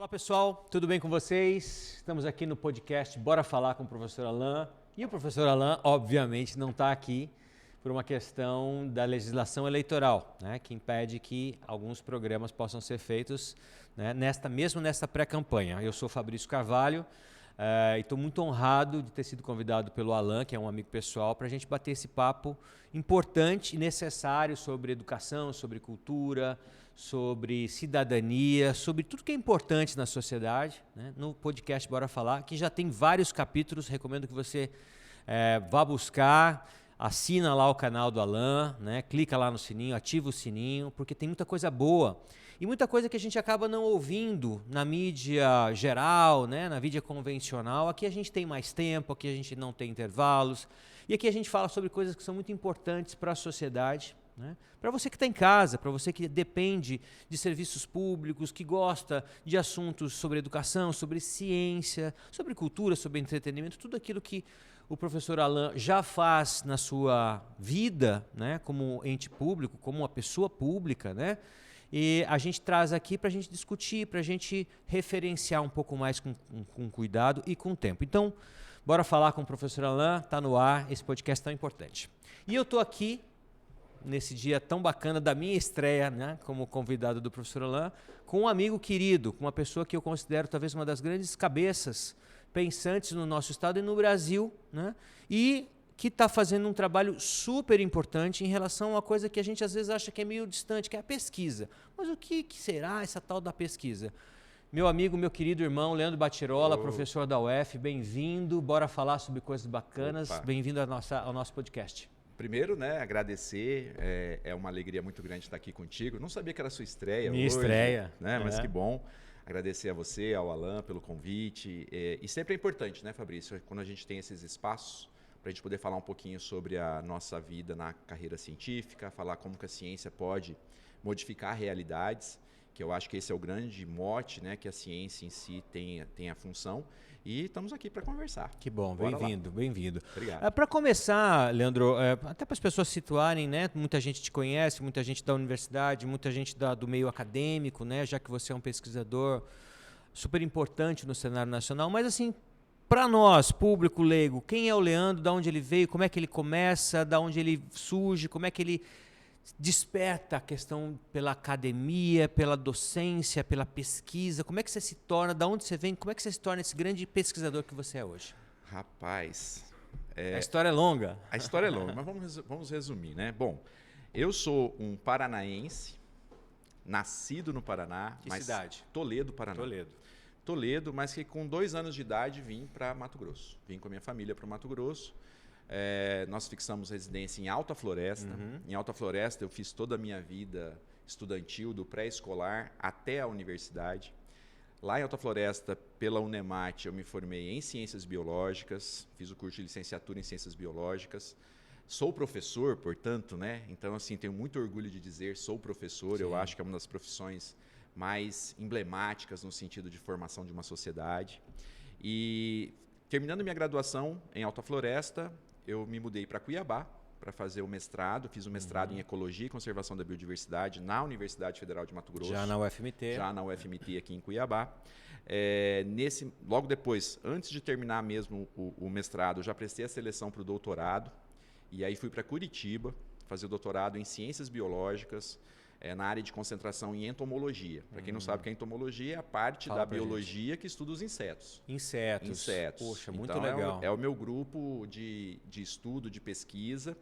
Olá pessoal, tudo bem com vocês? Estamos aqui no podcast Bora Falar com o professor Alain. E o professor Alain, obviamente, não está aqui por uma questão da legislação eleitoral, né, que impede que alguns programas possam ser feitos, né, mesmo nesta pré-campanha. Eu sou Fabrício Carvalho e estou muito honrado de ter sido convidado pelo Alain, que é um amigo pessoal, para a gente bater esse papo importante e necessário sobre educação, sobre cultura, sobre cidadania, sobre tudo que é importante na sociedade, né, no podcast Bora Falar, que já tem vários capítulos. Recomendo que você vá buscar, assina lá o canal do Alain, né, clica lá no sininho, ativa o sininho, porque tem muita coisa boa e muita coisa que a gente acaba não ouvindo na mídia geral, né, na mídia convencional. Aqui a gente tem mais tempo, aqui a gente não tem intervalos, e aqui a gente fala sobre coisas que são muito importantes para a sociedade. Né? Para você que está em casa, para você que depende de serviços públicos, que gosta de assuntos sobre educação, sobre ciência, sobre cultura, sobre entretenimento, tudo aquilo que o professor Alain já faz na sua vida, né, como ente público, como uma pessoa pública, né? E a gente traz aqui para a gente discutir, para a gente referenciar um pouco mais com cuidado e com tempo. Então, bora falar com o professor Alain, está no ar, esse podcast tão importante. E eu estou aqui nesse dia tão bacana da minha estreia, né, como convidado do professor Alain, com um amigo querido, com uma pessoa que eu considero talvez uma das grandes cabeças pensantes no nosso estado e no Brasil, né, e que está fazendo um trabalho super importante em relação a uma coisa que a gente às vezes acha que é meio distante, que é a pesquisa. Mas o que será essa tal da pesquisa? Meu amigo, meu querido irmão, Leandro Batirola, professor da UF, bem-vindo, bora falar sobre coisas bacanas, bem-vindo ao nosso podcast. Primeiro, né, agradecer, é uma alegria muito grande estar aqui contigo. Não sabia que era a sua estreia Minha hoje, estreia. Né, mas que bom. Agradecer a você, ao Alain, pelo convite. E sempre é importante, né, Fabrício, quando a gente tem esses espaços, para a gente poder falar um pouquinho sobre a nossa vida na carreira científica, falar como que a ciência pode modificar realidades, que eu acho que esse é o grande mote, né, que a ciência em si tem a função. E estamos aqui para conversar. Que bom, bem-vindo, bem-vindo. Obrigado. Para começar, Leandro, até para as pessoas situarem, né, muita gente te conhece, muita gente da universidade, muita gente do meio acadêmico, né, já que você é um pesquisador super importante no cenário nacional, mas assim, para nós, público leigo, quem é o Leandro, de onde ele veio, como é que ele começa, de onde ele surge, como é que ele desperta a questão pela academia, pela docência, pela pesquisa, como é que você se torna, de onde você vem, como é que você se torna esse grande pesquisador que você é hoje? Rapaz... A história é longa. A história é longa, mas vamos resumir, né? Bom, eu sou um paranaense, nascido no Paraná. Que cidade? Toledo, Paraná. Toledo, mas que com 2 anos de idade vim para Mato Grosso. Vim com a minha família para o Mato Grosso. Nós fixamos residência em Alta Floresta. Em Alta Floresta eu fiz toda a minha vida estudantil, do pré-escolar até a universidade. Lá em Alta Floresta, pela Unemate, eu me formei em Ciências Biológicas, fiz o curso de licenciatura em Ciências Biológicas. Sou professor, portanto, né? Então, assim, tenho muito orgulho de dizer sou professor. Sim. Eu acho que é uma das profissões mais emblemáticas no sentido de formação de uma sociedade. E terminando minha graduação em Alta Floresta, eu me mudei para Cuiabá para fazer o mestrado. Fiz o mestrado em Ecologia e Conservação da Biodiversidade na Universidade Federal de Mato Grosso. Já na UFMT. Já na UFMT aqui em Cuiabá. Logo depois, antes de terminar mesmo o mestrado, eu já prestei a seleção para o doutorado. E aí fui para Curitiba fazer o doutorado em Ciências Biológicas, na área de concentração em entomologia. Para quem não sabe o que é entomologia, é a parte da biologia que estuda os insetos. Insetos. Poxa, muito então, legal. É o meu grupo de estudo, de pesquisa.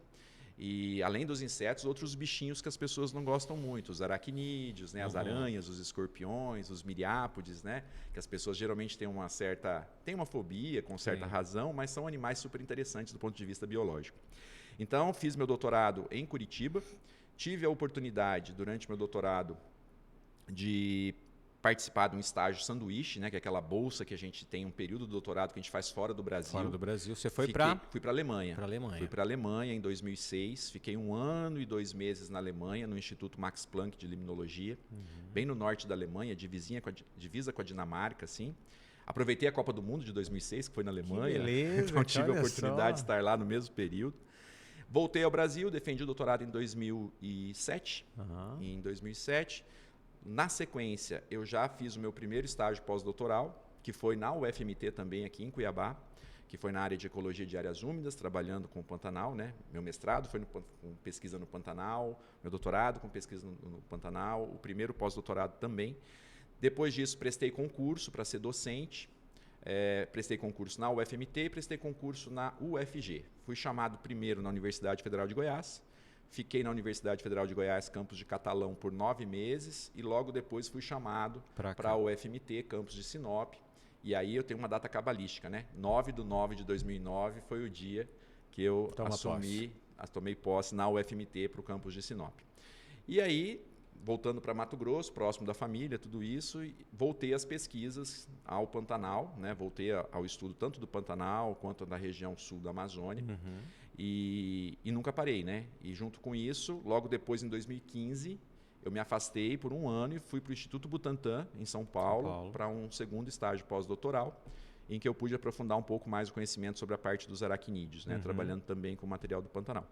E além dos insetos, outros bichinhos que as pessoas não gostam muito, os aracnídeos, né, as aranhas, os escorpiões, os miriápodes, né, que as pessoas geralmente têm uma fobia com certa razão, mas são animais super interessantes do ponto de vista biológico. Então, fiz meu doutorado em Curitiba. Tive a oportunidade, durante meu doutorado, de participar de um estágio sanduíche, né, que é aquela bolsa que a gente tem um período do doutorado que a gente faz fora do Brasil. Fora do Brasil. Você foi para? Fui para a Alemanha. Fui para a Alemanha em 2006. Fiquei 1 ano e 2 meses na Alemanha, no Instituto Max Planck de Limnologia, bem no norte da Alemanha, divisa com a Dinamarca, assim. Aproveitei a Copa do Mundo de 2006, que foi na Alemanha. Que beleza, então tive a oportunidade de estar lá no mesmo período. Voltei ao Brasil, defendi o doutorado em 2007. Em 2007. Na sequência, eu já fiz o meu primeiro estágio pós-doutoral, que foi na UFMT também, aqui em Cuiabá, que foi na área de ecologia de áreas úmidas, trabalhando com o Pantanal, né? Meu mestrado foi com pesquisa no Pantanal, meu doutorado com pesquisa no Pantanal, o primeiro pós-doutorado também. Depois disso, prestei concurso para ser docente, prestei concurso na UFMT e prestei concurso na UFG. Fui chamado primeiro na Universidade Federal de Goiás, fiquei na Universidade Federal de Goiás, campus de Catalão, por 9 meses e logo depois fui chamado para a UFMT, campus de Sinop. E aí eu tenho uma data cabalística, né? 9/9/2009 foi o dia que eu tomei posse na UFMT para o campus de Sinop. E aí, voltando para Mato Grosso, próximo da família, tudo isso, e voltei às pesquisas ao Pantanal, né? Voltei ao estudo tanto do Pantanal quanto da região sul da Amazônia. E nunca parei, né? E junto com isso, logo depois, em 2015, eu me afastei por 1 ano e fui para o Instituto Butantan, em São Paulo, para um segundo estágio pós-doutoral, em que eu pude aprofundar um pouco mais o conhecimento sobre a parte dos aracnídeos, né? Trabalhando também com o material do Pantanal.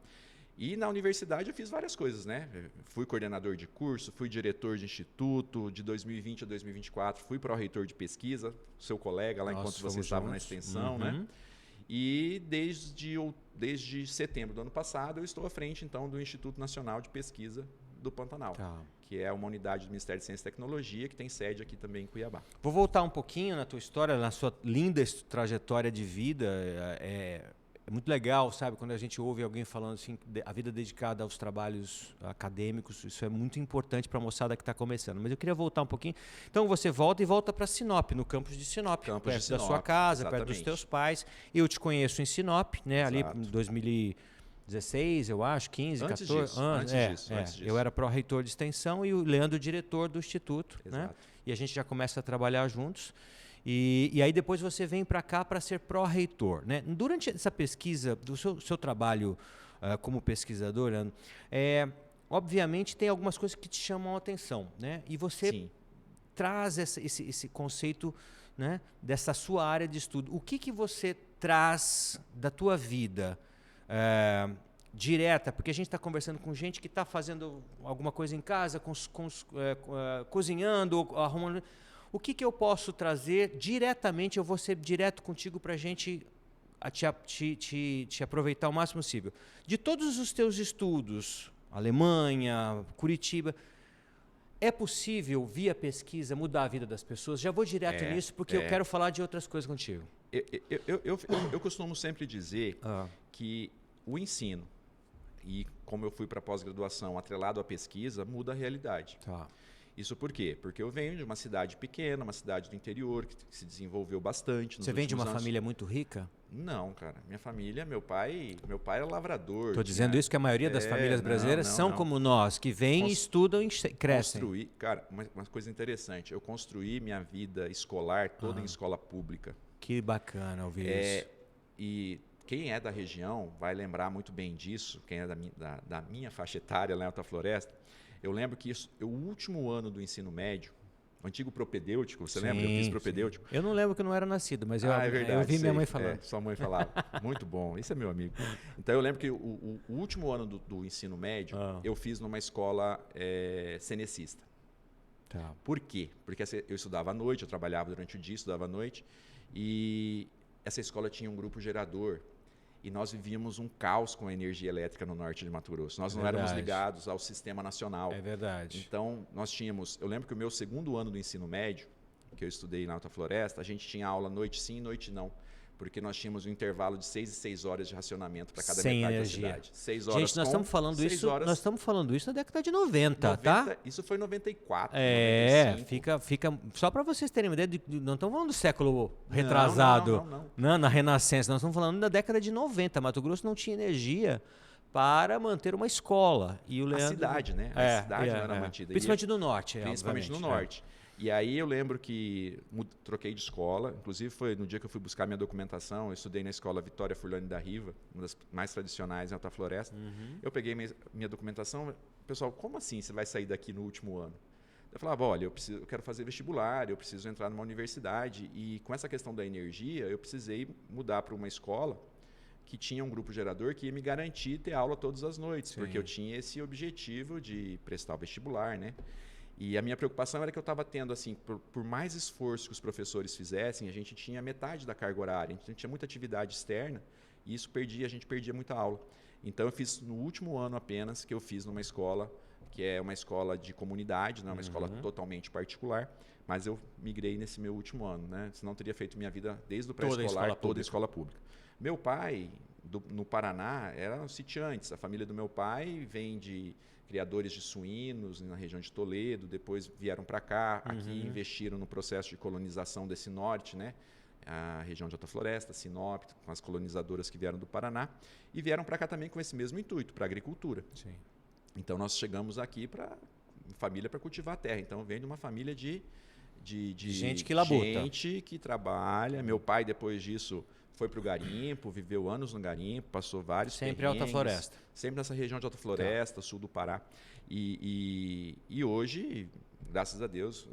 E na universidade eu fiz várias coisas, né? Fui coordenador de curso, fui diretor de instituto, de 2020 a 2024, fui pró-reitor de pesquisa, seu colega lá enquanto você estava na extensão, né? E desde setembro do ano passado eu estou à frente, então, do Instituto Nacional de Pesquisa do Pantanal, que é uma unidade do Ministério de Ciência e Tecnologia, que tem sede aqui também em Cuiabá. Vou voltar um pouquinho na tua história, na sua linda trajetória de vida. É muito legal, sabe, quando a gente ouve alguém falando assim, a vida dedicada aos trabalhos acadêmicos, isso é muito importante para a moçada que está começando. Mas eu queria voltar um pouquinho. Então você volta para Sinop, no campus de Sinop, perto da sua casa, perto dos teus pais. Eu te conheço em Sinop, né, ali em 2016, eu acho, 15, antes 14 anos. Antes disso. Eu era pró-reitor de extensão e o Leandro, diretor do instituto. Né? E a gente já começa a trabalhar juntos. E aí depois você vem para cá para ser pró-reitor. Né? Durante essa pesquisa, do seu trabalho como pesquisador, Leandro, obviamente tem algumas coisas que te chamam a atenção. Né? E você traz esse conceito, né, dessa sua área de estudo. O que você traz da tua vida direta, porque a gente está conversando com gente que está fazendo alguma coisa em casa, cozinhando, arrumando. O que eu posso trazer diretamente? Eu vou ser direto contigo para a gente te aproveitar o máximo possível. De todos os teus estudos, Alemanha, Curitiba, é possível, via pesquisa, mudar a vida das pessoas? Já vou direto nisso, porque eu quero falar de outras coisas contigo. Eu costumo sempre dizer que o ensino, e como eu fui para a pós-graduação atrelado à pesquisa, muda a realidade. Isso por quê? Porque eu venho de uma cidade pequena, uma cidade do interior, que se desenvolveu bastante nos últimos anos. Você vem de uma família muito rica? Não, cara. Minha família, meu pai era lavrador. Estou dizendo isso que a maioria das famílias brasileiras são como nós, que vêm, estudam e crescem. Cara, uma coisa interessante, eu construí minha vida escolar toda em escola pública. Que bacana ouvir isso. E quem é da região vai lembrar muito bem disso, quem é da minha faixa etária lá em Alta Floresta. Eu lembro que o último ano do ensino médio, o antigo propedêutico, você lembra? Eu fiz propedêutico. Eu não lembro que eu não era nascido, mas eu ouvi minha mãe falando. Sua mãe falava. Muito bom, esse é meu amigo. Então eu lembro que o último ano do ensino médio, eu fiz numa escola cenecista. Por quê? Porque eu estudava à noite, eu trabalhava durante o dia, estudava à noite, e essa escola tinha um grupo gerador. E nós vivíamos um caos com a energia elétrica no norte de Mato Grosso. Nós não éramos ligados ao sistema nacional. É verdade. Então, nós tínhamos... Eu lembro que o meu segundo ano do ensino médio, que eu estudei na Alta Floresta, a gente tinha aula noite sim, noite não. Porque nós tínhamos um intervalo de 6 e 6 horas de racionamento para cada metade da cidade. 6 horas gente, nós estamos falando isso na década de 90, tá? Isso foi em 94, 95. Fica só para vocês terem uma ideia, não estamos falando do século retrasado, não, na Renascença, nós estamos falando da década de 90. Mato Grosso não tinha energia para manter uma escola. E o Leandro, a cidade, né? A cidade não era mantida. Principalmente no norte. Principalmente no norte. E aí eu lembro que troquei de escola, inclusive foi no dia que eu fui buscar minha documentação, eu estudei na escola Vitória Furlane da Riva, uma das mais tradicionais em Alta Floresta. Eu peguei minha documentação, pessoal, como assim você vai sair daqui no último ano? Eu falava, olha, eu quero fazer vestibular, eu preciso entrar numa universidade, e com essa questão da energia, eu precisei mudar para uma escola que tinha um grupo gerador que ia me garantir ter aula todas as noites, porque eu tinha esse objetivo de prestar o vestibular, né? E a minha preocupação era que eu estava tendo, assim, por mais esforço que os professores fizessem, a gente tinha metade da carga horária, a gente tinha muita atividade externa e a gente perdia muita aula. Então eu fiz no último ano apenas, que eu fiz numa escola, que é uma escola de comunidade, não é uma escola totalmente particular, mas eu migrei nesse meu último ano, né? Senão eu teria feito minha vida desde o pré-escolar, toda a escola pública. Meu pai, no Paraná, eram sitiantes. A família do meu pai vem de criadores de suínos na região de Toledo, depois vieram para cá, aqui investiram no processo de colonização desse norte, né? A região de Alta Floresta, Sinop, com as colonizadoras que vieram do Paraná, e vieram para cá também com esse mesmo intuito, para a agricultura. Sim. Então nós chegamos aqui família para cultivar a terra. Então vem de uma família de gente que labuta. Gente que trabalha. Meu pai, depois disso, foi para o garimpo, viveu anos no garimpo, passou vários Sempre Alta Floresta. Sempre nessa região de Alta Floresta, sul do Pará. E hoje, graças a Deus,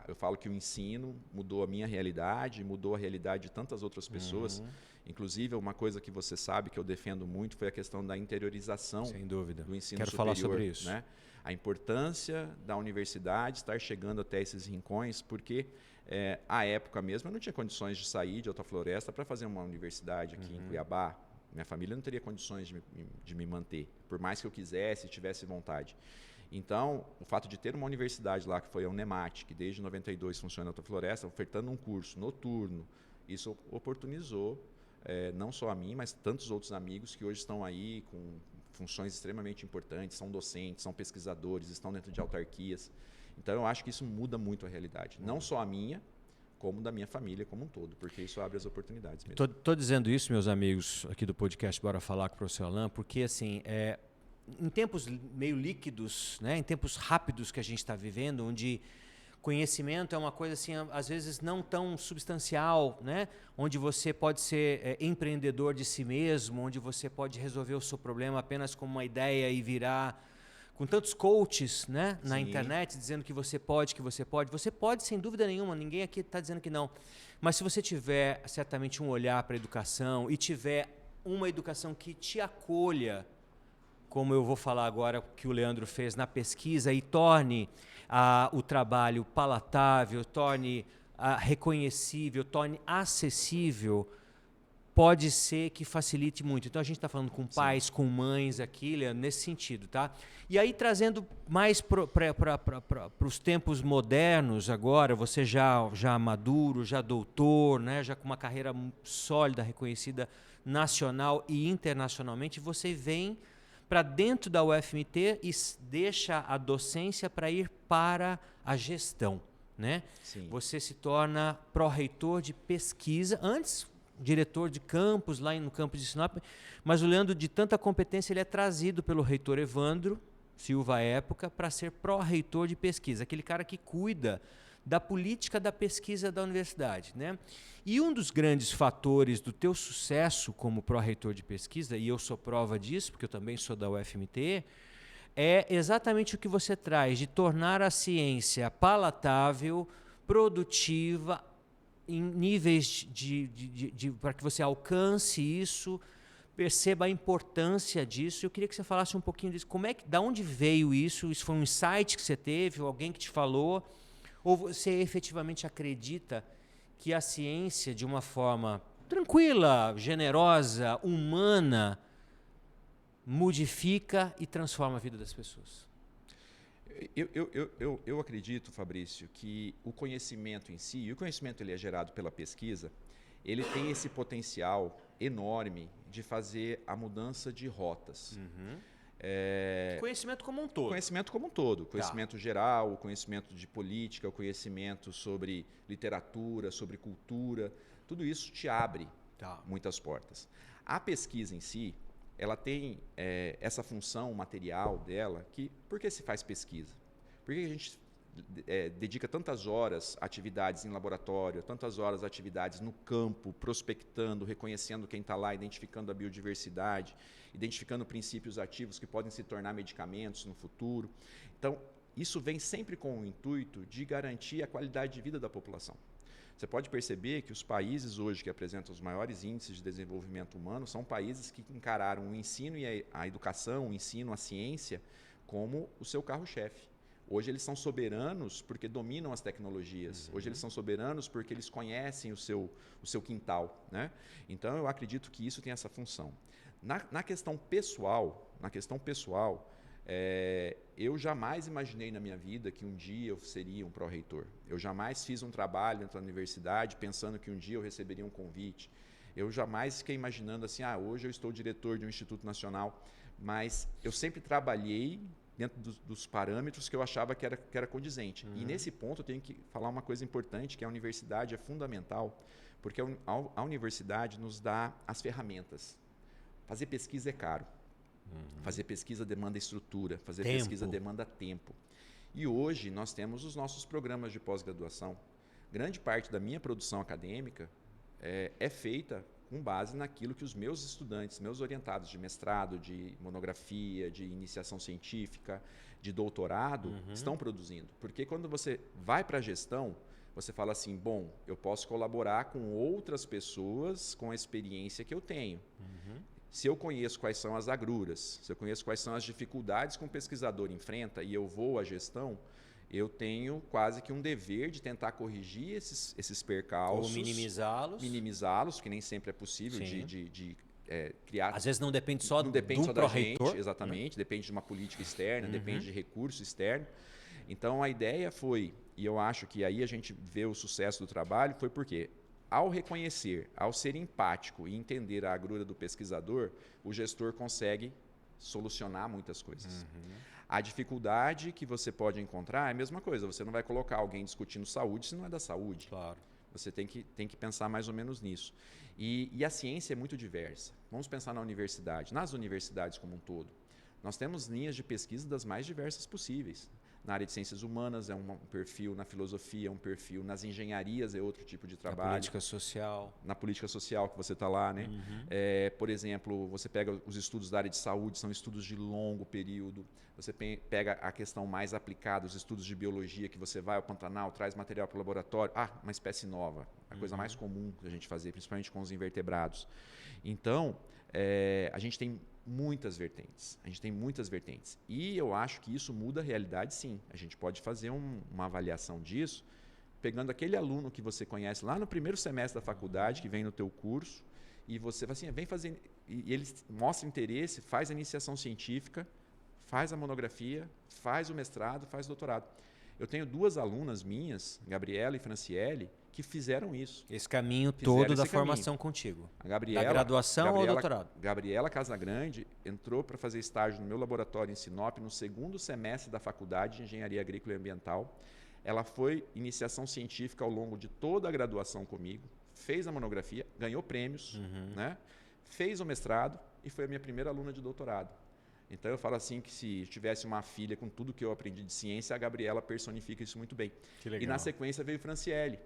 eu falo que o ensino mudou a minha realidade, mudou a realidade de tantas outras pessoas. Inclusive, uma coisa que você sabe que eu defendo muito foi a questão da interiorização Sem dúvida. do ensino Quero superior. falar sobre isso. Né? A importância da universidade estar chegando até esses rincões, porque à época mesmo eu não tinha condições de sair de Alta Floresta para fazer uma universidade aqui em Cuiabá. Minha família não teria condições de me manter, por mais que eu quisesse e tivesse vontade. Então, o fato de ter uma universidade lá, que foi a Unemat, que desde 92 funciona em Alta Floresta, ofertando um curso noturno, isso oportunizou não só a mim, mas tantos outros amigos que hoje estão aí com funções extremamente importantes, são docentes, são pesquisadores, estão dentro de autarquias. Então, eu acho que isso muda muito a realidade. Não só a minha, como da minha família como um todo, porque isso abre as oportunidades mesmo. Estou dizendo isso, meus amigos aqui do podcast Bora Falar com o professor Alain, porque assim, em tempos meio líquidos, né, em tempos rápidos que a gente está vivendo, onde conhecimento é uma coisa assim, às vezes não tão substancial, né? Onde você pode ser empreendedor de si mesmo, onde você pode resolver o seu problema apenas com uma ideia e virar, com tantos coaches, né, na internet dizendo que você pode, sem dúvida nenhuma, ninguém aqui está dizendo que não. Mas se você tiver certamente um olhar para a educação e tiver uma educação que te acolha, como eu vou falar agora que o Leandro fez na pesquisa, e torne o trabalho palatável, torne reconhecível, torne acessível, pode ser que facilite muito. Então a gente está falando com pais, com mães aqui, Leandro, nesse sentido, tá? E aí trazendo mais para os tempos modernos agora, você já maduro, já doutor, né? Já com uma carreira sólida, reconhecida nacional e internacionalmente, você vem para dentro da UFMT e deixa a docência para ir para a gestão, né? Sim. Você se torna pró-reitor de pesquisa, antes diretor de campus, lá no campus de Sinop, mas o Leandro, de tanta competência, ele é trazido pelo reitor Evandro Silva à época para ser pró-reitor de pesquisa, aquele cara que cuida da política da pesquisa da universidade, né? E um dos grandes fatores do teu sucesso como pró-reitor de pesquisa, e eu sou prova disso, porque eu também sou da UFMT, é exatamente o que você traz, de tornar a ciência palatável, produtiva, em níveis para que você alcance isso, perceba a importância disso. Eu queria que você falasse um pouquinho disso. Da onde veio isso? Isso foi um insight que você teve, ou alguém que te falou? Ou você efetivamente acredita que a ciência, de uma forma tranquila, generosa, humana, modifica e transforma a vida das pessoas? Eu acredito, Fabrício, que o conhecimento em si, e o conhecimento ele é gerado pela pesquisa, ele tem esse potencial enorme de fazer a mudança de rotas. Conhecimento como um todo. Conhecimento como um todo. Conhecimento geral, o conhecimento de política, o conhecimento sobre literatura, sobre cultura. Tudo isso te abre muitas portas. A pesquisa em si, ela tem essa função material dela, por que se faz pesquisa? Por que a gente dedica tantas horas a atividades em laboratório, tantas horas a atividades no campo, prospectando, reconhecendo quem está lá, identificando a biodiversidade, identificando princípios ativos que podem se tornar medicamentos no futuro? Então, isso vem sempre com o intuito de garantir a qualidade de vida da população. Você pode perceber que os países hoje que apresentam os maiores índices de desenvolvimento humano são países que encararam o ensino e a educação, o ensino, a ciência, como o seu carro-chefe, Hoje eles são soberanos porque dominam as tecnologias. Hoje eles são soberanos porque eles conhecem o seu quintal, né? Então eu acredito que isso tem essa função. Na questão pessoal, eu jamais imaginei na minha vida que um dia eu seria um pró-reitor. Eu jamais fiz um trabalho dentro da universidade pensando que um dia eu receberia um convite. Eu jamais fiquei imaginando assim, hoje eu estou diretor de um instituto nacional, mas eu sempre trabalhei dentro dos parâmetros que eu achava que era condizente. E nesse ponto eu tenho que falar uma coisa importante, que a universidade é fundamental, porque a universidade nos dá as ferramentas. Fazer pesquisa é caro. Fazer pesquisa demanda estrutura, fazer pesquisa demanda tempo. E hoje nós temos os nossos programas de pós-graduação. Grande parte da minha produção acadêmica é feita com base naquilo que os meus estudantes, meus orientados de mestrado, de monografia, de iniciação científica, de doutorado, estão produzindo. Porque quando você vai para a gestão, você fala assim, bom, eu posso colaborar com outras pessoas com a experiência que eu tenho. Se eu conheço quais são as agruras, se eu conheço quais são as dificuldades que um pesquisador enfrenta e eu vou à gestão, eu tenho quase que um dever de tentar corrigir esses percalços. Ou minimizá-los. Minimizá-los, que nem sempre é possível de criar. Às vezes não depende só não depende do só da gente, pró-reitor. exatamente, depende de uma política externa, depende de recurso externo. Então a ideia foi, e eu acho que aí a gente vê o sucesso do trabalho, foi porque ao reconhecer, ao ser empático e entender a agrura do pesquisador, o gestor consegue solucionar muitas coisas. A dificuldade que você pode encontrar é a mesma coisa. Você não vai colocar alguém discutindo saúde se não é da saúde. Claro. Você tem que pensar mais ou menos nisso. E a ciência é muito diversa. Vamos pensar na universidade. Nas universidades como um todo, nós temos linhas de pesquisa das mais diversas possíveis. Na área de ciências humanas é um perfil, na filosofia é um perfil, nas engenharias é outro tipo de trabalho. Na política social. Na política social que você está lá, né? Por exemplo, você pega os estudos da área de saúde, são estudos de longo período. Você pega a questão mais aplicada, os estudos de biologia, que você vai ao Pantanal, traz material para o laboratório. Uma espécie nova. A coisa mais comum que a gente fazer, principalmente com os invertebrados. Então, a gente tem muitas vertentes. E eu acho que isso muda a realidade, sim. A gente pode fazer uma avaliação disso, pegando aquele aluno que você conhece lá no primeiro semestre da faculdade, que vem no teu curso, e você fala assim, vem fazer... E ele mostra interesse, faz a iniciação científica, faz a monografia, faz o mestrado, faz o doutorado. Eu tenho 2 alunas minhas, Gabriela e Franciele, que fizeram isso. Esse caminho todo da formação contigo. A Gabriela, da graduação ao doutorado. Gabriela Casagrande entrou para fazer estágio no meu laboratório em Sinop no 2º semestre da Faculdade de Engenharia Agrícola e Ambiental. Ela foi iniciação científica ao longo de toda a graduação comigo, fez a monografia, ganhou prêmios, né? Fez o mestrado e foi a minha primeira aluna de doutorado. Então eu falo assim que se tivesse uma filha com tudo que eu aprendi de ciência, a Gabriela personifica isso muito bem. Que legal. E na sequência veio Franciele.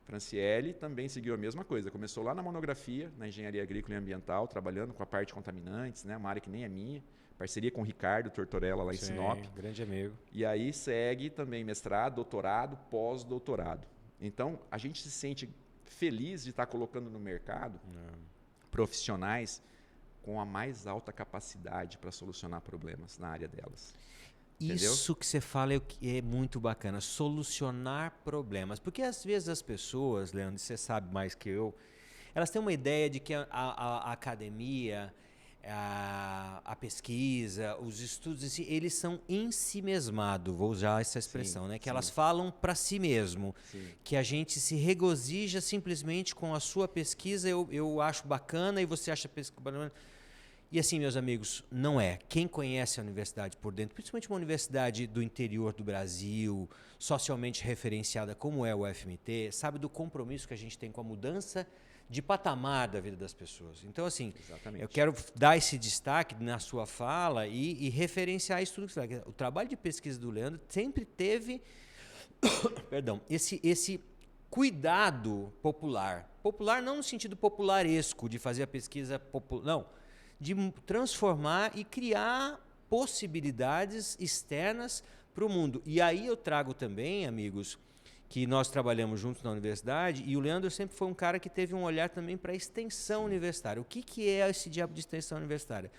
Franciele também seguiu a mesma coisa. Começou lá na monografia, na engenharia agrícola e ambiental, trabalhando com a parte de contaminantes, né? Uma área que nem é minha. Parceria com o Ricardo Tortorella lá em Sinop. Grande amigo. E aí segue também mestrado, doutorado, pós-doutorado. Então a gente se sente feliz de estar colocando no mercado profissionais com a mais alta capacidade para solucionar problemas na área delas. Entendeu? Isso que você fala é muito bacana, solucionar problemas. Porque às vezes as pessoas, Leandro, você sabe mais que eu, elas têm uma ideia de que a academia, a pesquisa, os estudos em si, eles são ensimesmados, vou usar essa expressão, né? Que elas falam para si mesmo, que a gente se regozija simplesmente com a sua pesquisa, eu acho bacana e você acha pesquisa bacana. E assim, meus amigos, não é. Quem conhece a universidade por dentro, principalmente uma universidade do interior do Brasil, socialmente referenciada como é o UFMT, sabe do compromisso que a gente tem com a mudança de patamar da vida das pessoas. Então, assim, eu quero dar esse destaque na sua fala e referenciar isso tudo. O trabalho de pesquisa do Leandro sempre teve perdão, esse cuidado popular. Popular não no sentido popularesco, de fazer a pesquisa popular, não. De transformar e criar possibilidades externas para o mundo. E aí eu trago também, amigos, que nós trabalhamos juntos na universidade, e o Leandro sempre foi um cara que teve um olhar também para a extensão universitária. O que é esse diabo de extensão universitária?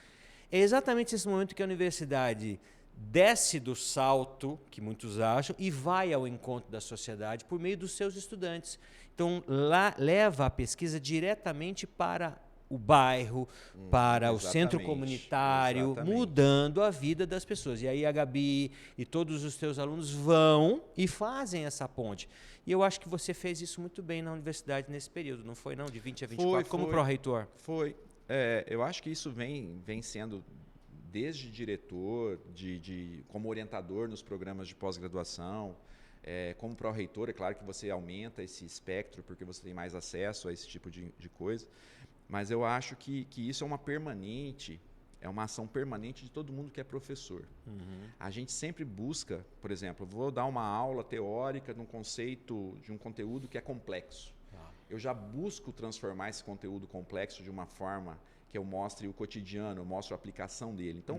É exatamente esse momento que a universidade desce do salto, que muitos acham, e vai ao encontro da sociedade por meio dos seus estudantes. Então, lá leva a pesquisa diretamente para o bairro, para o centro comunitário, mudando a vida das pessoas. E aí a Gabi e todos os teus alunos vão e fazem essa ponte. E eu acho que você fez isso muito bem na universidade nesse período, não foi não? De 20 a 24, como pró-reitor? Foi. Eu acho que isso vem sendo desde diretor, como orientador nos programas de pós-graduação, como pró-reitor, é claro que você aumenta esse espectro porque você tem mais acesso a esse tipo de coisa. Mas eu acho que isso é uma ação permanente de todo mundo que é professor. A gente sempre busca, por exemplo, vou dar uma aula teórica de um conteúdo que é complexo. Eu já busco transformar esse conteúdo complexo de uma forma que eu mostre o cotidiano, eu mostro a aplicação dele. Então,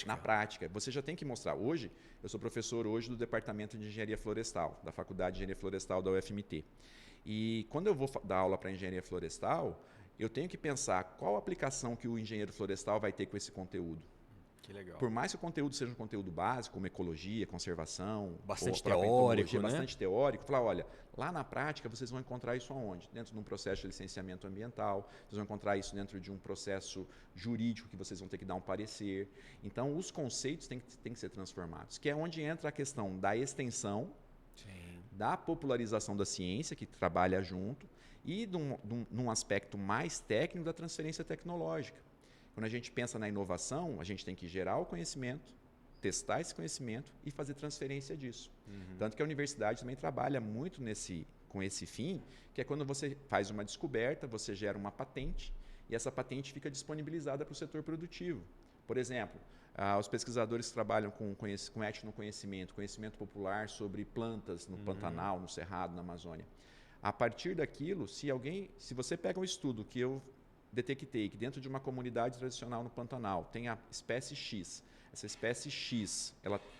na prática, você já tem que mostrar. Hoje, eu sou professor do Departamento de Engenharia Florestal, da Faculdade de Engenharia Florestal da UFMT. E quando eu vou dar aula para engenharia florestal, eu tenho que pensar qual a aplicação que o engenheiro florestal vai ter com esse conteúdo. Que legal. Por mais que o conteúdo seja um conteúdo básico, como ecologia, conservação, bastante teórico, né? Bastante teórico, falar, olha, lá na prática vocês vão encontrar isso aonde? Dentro de um processo de licenciamento ambiental, vocês vão encontrar isso dentro de um processo jurídico que vocês vão ter que dar um parecer. Então, os conceitos têm que ser transformados, que é onde entra a questão da extensão, da popularização da ciência, que trabalha junto, e num aspecto mais técnico da transferência tecnológica. Quando a gente pensa na inovação, a gente tem que gerar o conhecimento, testar esse conhecimento e fazer transferência disso. Tanto que a universidade também trabalha muito com esse fim, que é quando você faz uma descoberta, você gera uma patente e essa patente fica disponibilizada para o setor produtivo. Por exemplo, os pesquisadores que trabalham com etnoconhecimento, conhecimento popular sobre plantas no Pantanal, no Cerrado, na Amazônia. A partir daquilo, se você pega um estudo que eu detectei que dentro de uma comunidade tradicional no Pantanal tem a espécie X, essa espécie X,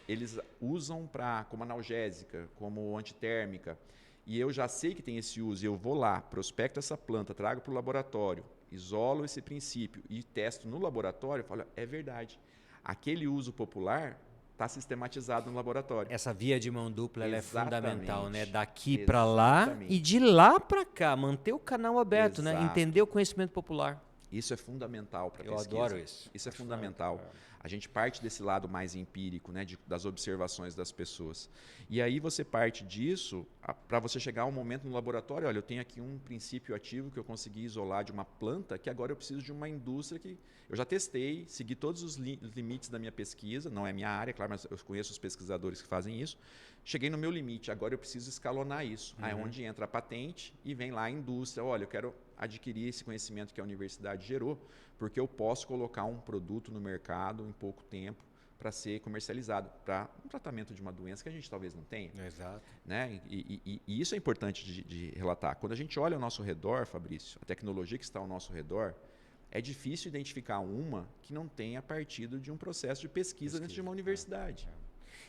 eles usam como analgésica, como antitérmica, e eu já sei que tem esse uso, e eu vou lá, prospecto essa planta, trago para o laboratório, isolo esse princípio e testo no laboratório, eu falo, é verdade, aquele uso popular está sistematizado no laboratório. Essa via de mão dupla ela é fundamental, né? Daqui para lá e de lá para cá, manter o canal aberto, né? Entender o conhecimento popular. Isso é fundamental para a pesquisa. Eu adoro isso. Isso é fundamental. A gente parte desse lado mais empírico, né, das observações das pessoas. E aí você parte disso para você chegar a um momento no laboratório, olha, eu tenho aqui um princípio ativo que eu consegui isolar de uma planta, que agora eu preciso de uma indústria que eu já testei, segui todos os limites da minha pesquisa, não é minha área, claro, mas eu conheço os pesquisadores que fazem isso. Cheguei no meu limite, agora eu preciso escalonar isso. Aí é onde entra a patente e vem lá a indústria, olha, eu quero adquirir esse conhecimento que a universidade gerou, porque eu posso colocar um produto no mercado em pouco tempo para ser comercializado, para um tratamento de uma doença que a gente talvez não tenha. Exato. Né? E isso é importante de relatar. Quando a gente olha ao nosso redor, Fabrício, a tecnologia que está ao nosso redor, é difícil identificar uma que não tenha partido de um processo de pesquisa dentro de uma universidade.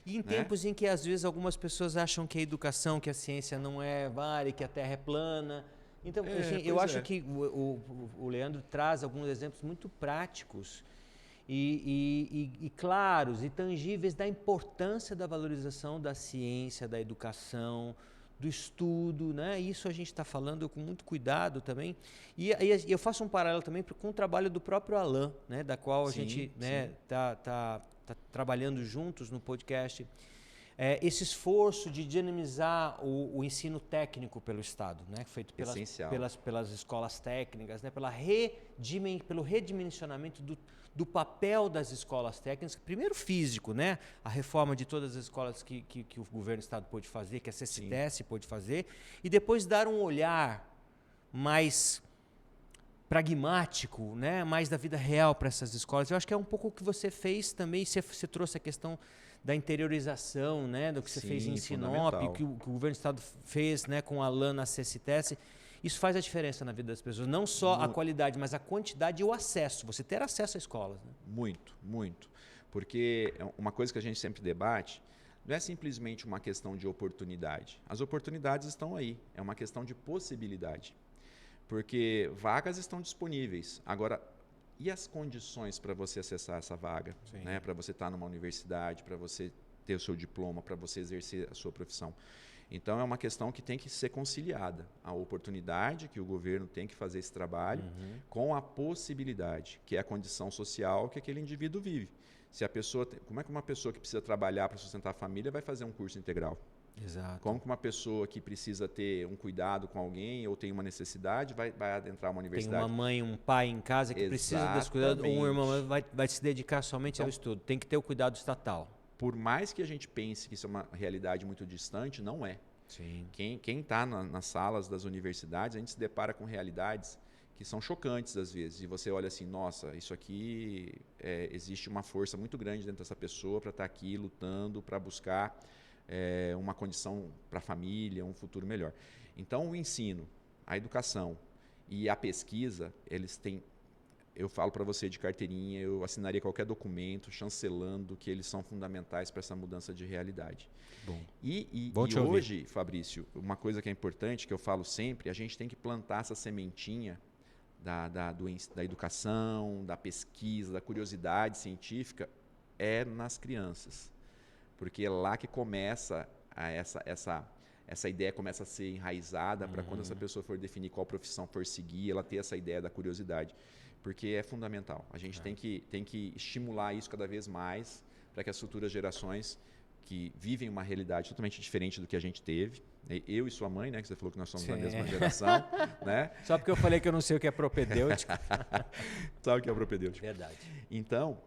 E em tempos em que, às vezes, algumas pessoas acham que a educação, que a ciência não vale, que a Terra é plana. Então, assim, eu acho que o Leandro traz alguns exemplos muito práticos e claros e tangíveis da importância da valorização da ciência, da educação, do estudo, né? Isso a gente está falando com muito cuidado também. E eu faço um paralelo também com o trabalho do próprio Alain, né? Da qual a gente tá trabalhando juntos no podcast. Esse esforço de dinamizar o ensino técnico pelo Estado, né? Feito pelas escolas técnicas, né? Pelo redimensionamento do papel das escolas técnicas, primeiro físico, né? A reforma de todas as escolas que o governo do Estado pôde fazer, que a CCTS pôde fazer, e depois dar um olhar mais pragmático, né? Mais da vida real para essas escolas. Eu acho que é um pouco o que você fez também, você trouxe a questão da interiorização, né, do que você fez em Sinop, que o governo do Estado fez, né, com a LAN na CCTS. Isso faz a diferença na vida das pessoas. Não só a qualidade, mas a quantidade e o acesso. Você ter acesso à escola. Né? Muito, muito. Porque uma coisa que a gente sempre debate não é simplesmente uma questão de oportunidade. As oportunidades estão aí. É uma questão de possibilidade. Porque vagas estão disponíveis. Agora, e as condições para você acessar essa vaga, né? Para você estar numa universidade, para você ter o seu diploma, para você exercer a sua profissão. Então, é uma questão que tem que ser conciliada. A oportunidade que o governo tem que fazer esse trabalho com a possibilidade, que é a condição social que aquele indivíduo vive. Se a pessoa como é que uma pessoa que precisa trabalhar para sustentar a família vai fazer um curso integral? Exato. Como que uma pessoa que precisa ter um cuidado com alguém ou tem uma necessidade vai adentrar uma universidade? Tem uma mãe, um pai em casa que precisa desse cuidado, ou um irmão vai se dedicar somente ao estudo. Tem que ter o cuidado estatal. Por mais que a gente pense que isso é uma realidade muito distante, não é. Sim. Quem está nas salas das universidades, a gente se depara com realidades que são chocantes às vezes. E você olha assim, nossa, isso aqui existe uma força muito grande dentro dessa pessoa para estar aqui lutando, para buscar uma condição para a família, um futuro melhor. Então, o ensino, a educação e a pesquisa, eles têm... Eu falo para você de carteirinha, eu assinaria qualquer documento chancelando que eles são fundamentais para essa mudança de realidade. Bom. E ouvir. Hoje, Fabrício, uma coisa que é importante, que eu falo sempre, a gente tem que plantar essa sementinha da educação, da pesquisa, da curiosidade científica, nas crianças. Porque é lá que começa essa ideia começa a ser enraizada para quando essa pessoa for definir qual profissão for seguir, ela ter essa ideia da curiosidade. Porque é fundamental. A gente tem que estimular isso cada vez mais para que as futuras gerações que vivem uma realidade totalmente diferente do que a gente teve, eu e sua mãe, né, que você falou que nós somos da mesma geração, né? Só porque eu falei que eu não sei o que é propedêutico. Sabe o que é propedêutico? Verdade. Então,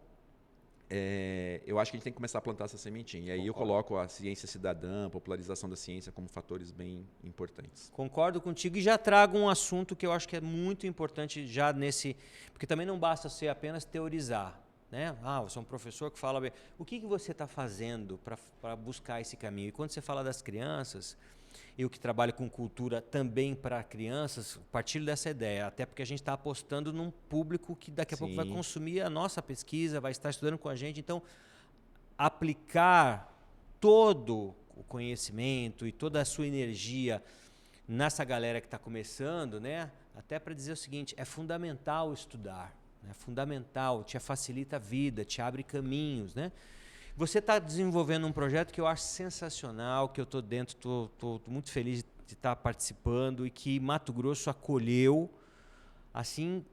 eu acho que a gente tem que começar a plantar essa sementinha. E aí eu coloco a ciência cidadã, a popularização da ciência como fatores bem importantes. Concordo contigo e já trago um assunto que eu acho que é muito importante já nesse... Porque também não basta ser apenas teorizar. Né? Você é um professor que fala... O que você está fazendo para buscar esse caminho? E quando você fala das crianças... Eu que trabalho com cultura também para crianças, partilho dessa ideia, até porque a gente está apostando num público que daqui a pouco vai consumir a nossa pesquisa, vai estar estudando com a gente. Então, aplicar todo o conhecimento e toda a sua energia nessa galera que está começando, né? Até para dizer o seguinte, é fundamental estudar, é fundamental, te facilita a vida, te abre caminhos, né? Você está desenvolvendo um projeto que eu acho sensacional, que eu estou dentro, estou muito feliz de estar participando e que Mato Grosso acolheu, assim,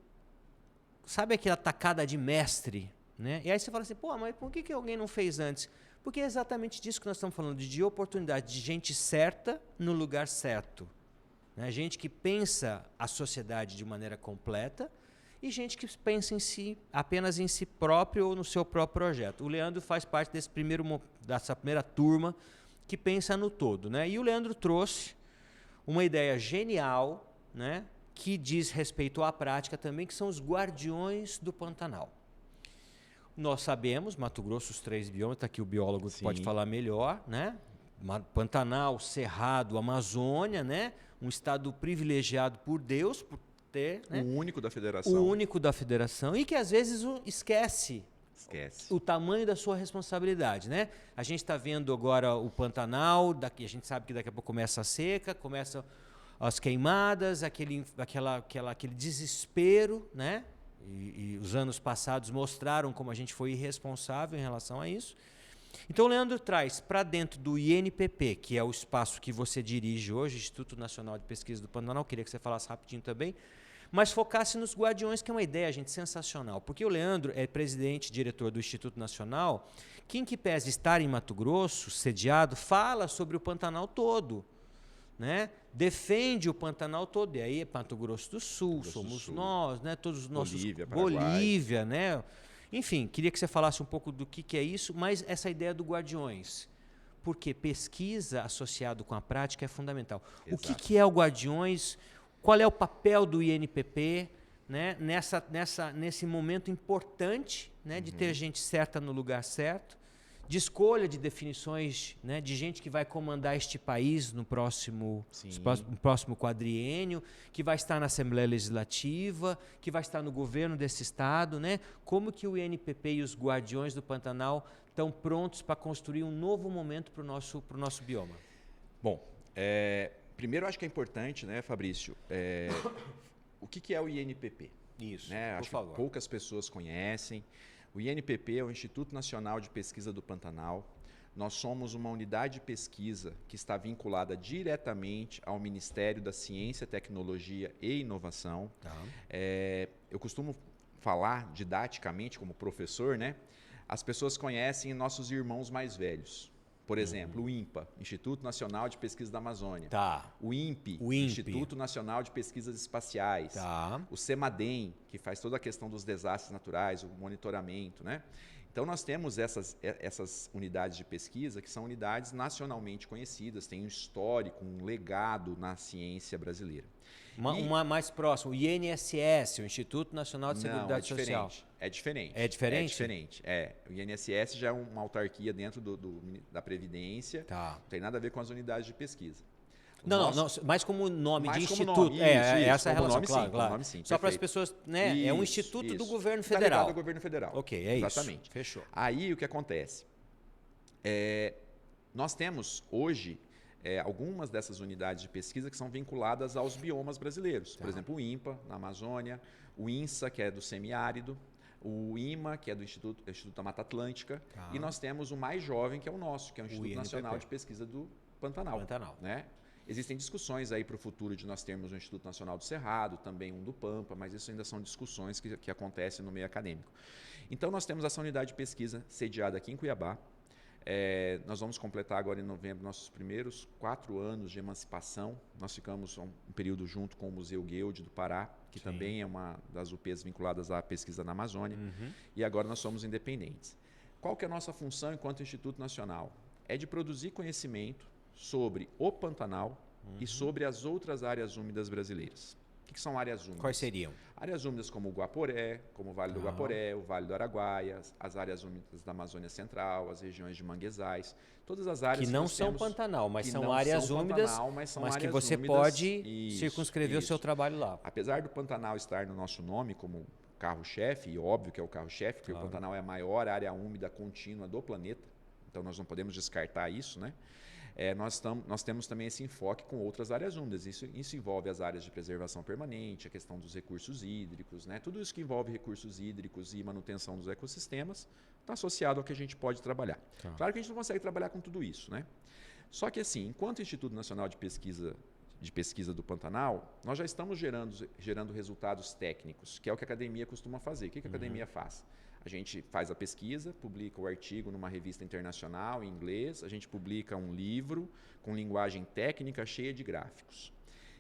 sabe aquela tacada de mestre, né? E aí você fala assim, mas por que alguém não fez antes? Porque é exatamente disso que nós estamos falando, de oportunidade, de gente certa no lugar certo. Né? Gente que pensa a sociedade de maneira completa, e gente que pensa em si, apenas em si próprio ou no seu próprio projeto. O Leandro faz parte dessa primeira turma que pensa no todo. Né? E o Leandro trouxe uma ideia genial, né, que diz respeito à prática também, que são os guardiões do Pantanal. Nós sabemos, Mato Grosso, os 3 biomas, está aqui o biólogo que pode falar melhor, né? Pantanal, Cerrado, Amazônia, né? Um estado privilegiado por Deus, por ter, né? O único da federação. O único da federação e que às vezes esquece o tamanho da sua responsabilidade, né? A gente está vendo agora o Pantanal, a gente sabe que daqui a pouco começa a seca, começam as queimadas, aquele desespero, né? E os anos passados mostraram como a gente foi irresponsável em relação a isso. Então o Leandro traz para dentro do INPP, que é o espaço que você dirige hoje, Instituto Nacional de Pesquisa do Pantanal, queria que você falasse rapidinho também, mas focasse nos guardiões, que é uma ideia, gente, sensacional. Porque o Leandro é presidente e diretor do Instituto Nacional, que em que pese estar em Mato Grosso, sediado, fala sobre o Pantanal todo. Né? Defende o Pantanal todo. E aí é Mato Grosso do Sul, somos nós, né? Todos os nossos... Bolívia, né? Enfim, queria que você falasse um pouco do que é isso, mas essa ideia do guardiões. Porque pesquisa associado com a prática é fundamental. Exato. O que é o guardiões? Qual é o papel do INPP, né, nesse momento importante, né, de ter gente certa no lugar certo, de escolha de definições, né, de gente que vai comandar este país no próximo quadriênio, que vai estar na Assembleia Legislativa, que vai estar no governo desse estado, né? Como que o INPP e os guardiões do Pantanal estão prontos para construir um novo momento para o nosso bioma? Bom, primeiro, eu acho que é importante, né, Fabrício, o que é o INPP? Isso, né? por Acho favor. que poucas pessoas conhecem. O INPP é o Instituto Nacional de Pesquisa do Pantanal. Nós somos uma unidade de pesquisa que está vinculada diretamente ao Ministério da Ciência, Tecnologia e Inovação. Tá. Eu costumo falar didaticamente como professor, né? As pessoas conhecem nossos irmãos mais velhos. Por exemplo, o INPA, Instituto Nacional de Pesquisa da Amazônia. Tá. O INPE, O INPE. Instituto Nacional de Pesquisas Espaciais. Tá. O CEMADEM, que faz toda a questão dos desastres naturais, o monitoramento, né? Então, nós temos essas unidades de pesquisa que são unidades nacionalmente conhecidas, têm um histórico, um legado na ciência brasileira. Uma mais próxima, o INSS, o Instituto Nacional de Seguridade Social. É diferente. É diferente? É diferente. O INSS já é uma autarquia dentro da Previdência. Tá. Não tem nada a ver com as unidades de pesquisa. Não, mas como nome mais de como instituto. nome. Essa é a como relação, nome, claro, sim, claro. nome, sim, Só para as perfeito. pessoas, né? É um instituto do governo Tá federal. ligado ao governo federal. Ok, é Exatamente. isso. Fechou. Aí o que acontece? Nós temos hoje algumas dessas unidades de pesquisa que são vinculadas aos biomas brasileiros. Por exemplo, o INPA, na Amazônia, o INSA, que é do semiárido, o IMA, que é do Instituto da Mata Atlântica, e nós temos o mais jovem, que é o nosso, que é o Instituto Nacional de Pesquisa do Pantanal. Né? Existem discussões aí para o futuro de nós termos um Instituto Nacional do Cerrado, também um do Pampa, mas isso ainda são discussões que acontecem no meio acadêmico. Então, nós temos essa unidade de pesquisa sediada aqui em Cuiabá. Nós vamos completar agora em novembro nossos primeiros 4 anos de emancipação. Nós ficamos um período junto com o Museu Guild do Pará, que também é uma das UPs vinculadas à pesquisa na Amazônia. E agora nós somos independentes. Qual que é a nossa função enquanto Instituto Nacional? É de produzir conhecimento sobre o Pantanal e sobre as outras áreas úmidas brasileiras. O que são áreas úmidas? Quais seriam? Áreas úmidas como o Guaporé, como o Vale do Guaporé, o Vale do Araguaia, as áreas úmidas da Amazônia Central, as regiões de manguezais, todas as áreas que não são Pantanal, mas são áreas úmidas, mas que você úmidas, pode circunscrever o seu trabalho lá. Apesar do Pantanal estar no nosso nome como carro-chefe, e óbvio que é o carro-chefe, porque o Pantanal é a maior área úmida contínua do planeta, então nós não podemos descartar isso, né? Nós temos também esse enfoque com outras áreas úmidas. Isso envolve as áreas de preservação permanente, a questão dos recursos hídricos, né? Tudo isso que envolve recursos hídricos e manutenção dos ecossistemas está associado ao que a gente pode trabalhar. Claro que a gente não consegue trabalhar com tudo isso, né? Só que assim, enquanto Instituto Nacional de Pesquisa do Pantanal, nós já estamos gerando resultados técnicos, que é o que a academia costuma fazer. O que a academia faz? A gente faz a pesquisa, publica o artigo numa revista internacional em inglês, a gente publica um livro com linguagem técnica cheia de gráficos.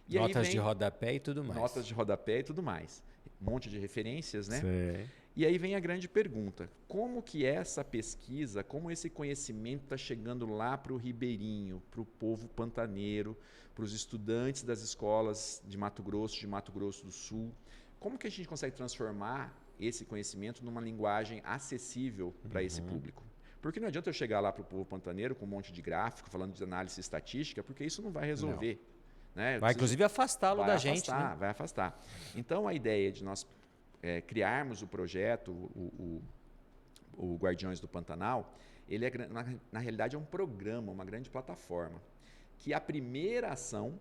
E notas de rodapé e tudo mais. Notas de rodapé e tudo mais. Um monte de referências, né? Sei. E aí vem a grande pergunta, como que essa pesquisa, como esse conhecimento está chegando lá para o ribeirinho, para o povo pantaneiro, para os estudantes das escolas de Mato Grosso do Sul, como que a gente consegue transformar esse conhecimento numa linguagem acessível para esse público? Porque não adianta eu chegar lá para o povo pantaneiro com um monte de gráfico, falando de análise estatística, porque isso não vai resolver. Né? Vai inclusive afastá-lo da gente. Né? Vai afastar. Então, a ideia de nós criarmos o projeto, o Guardiões do Pantanal, ele na realidade é um programa, uma grande plataforma, que a primeira ação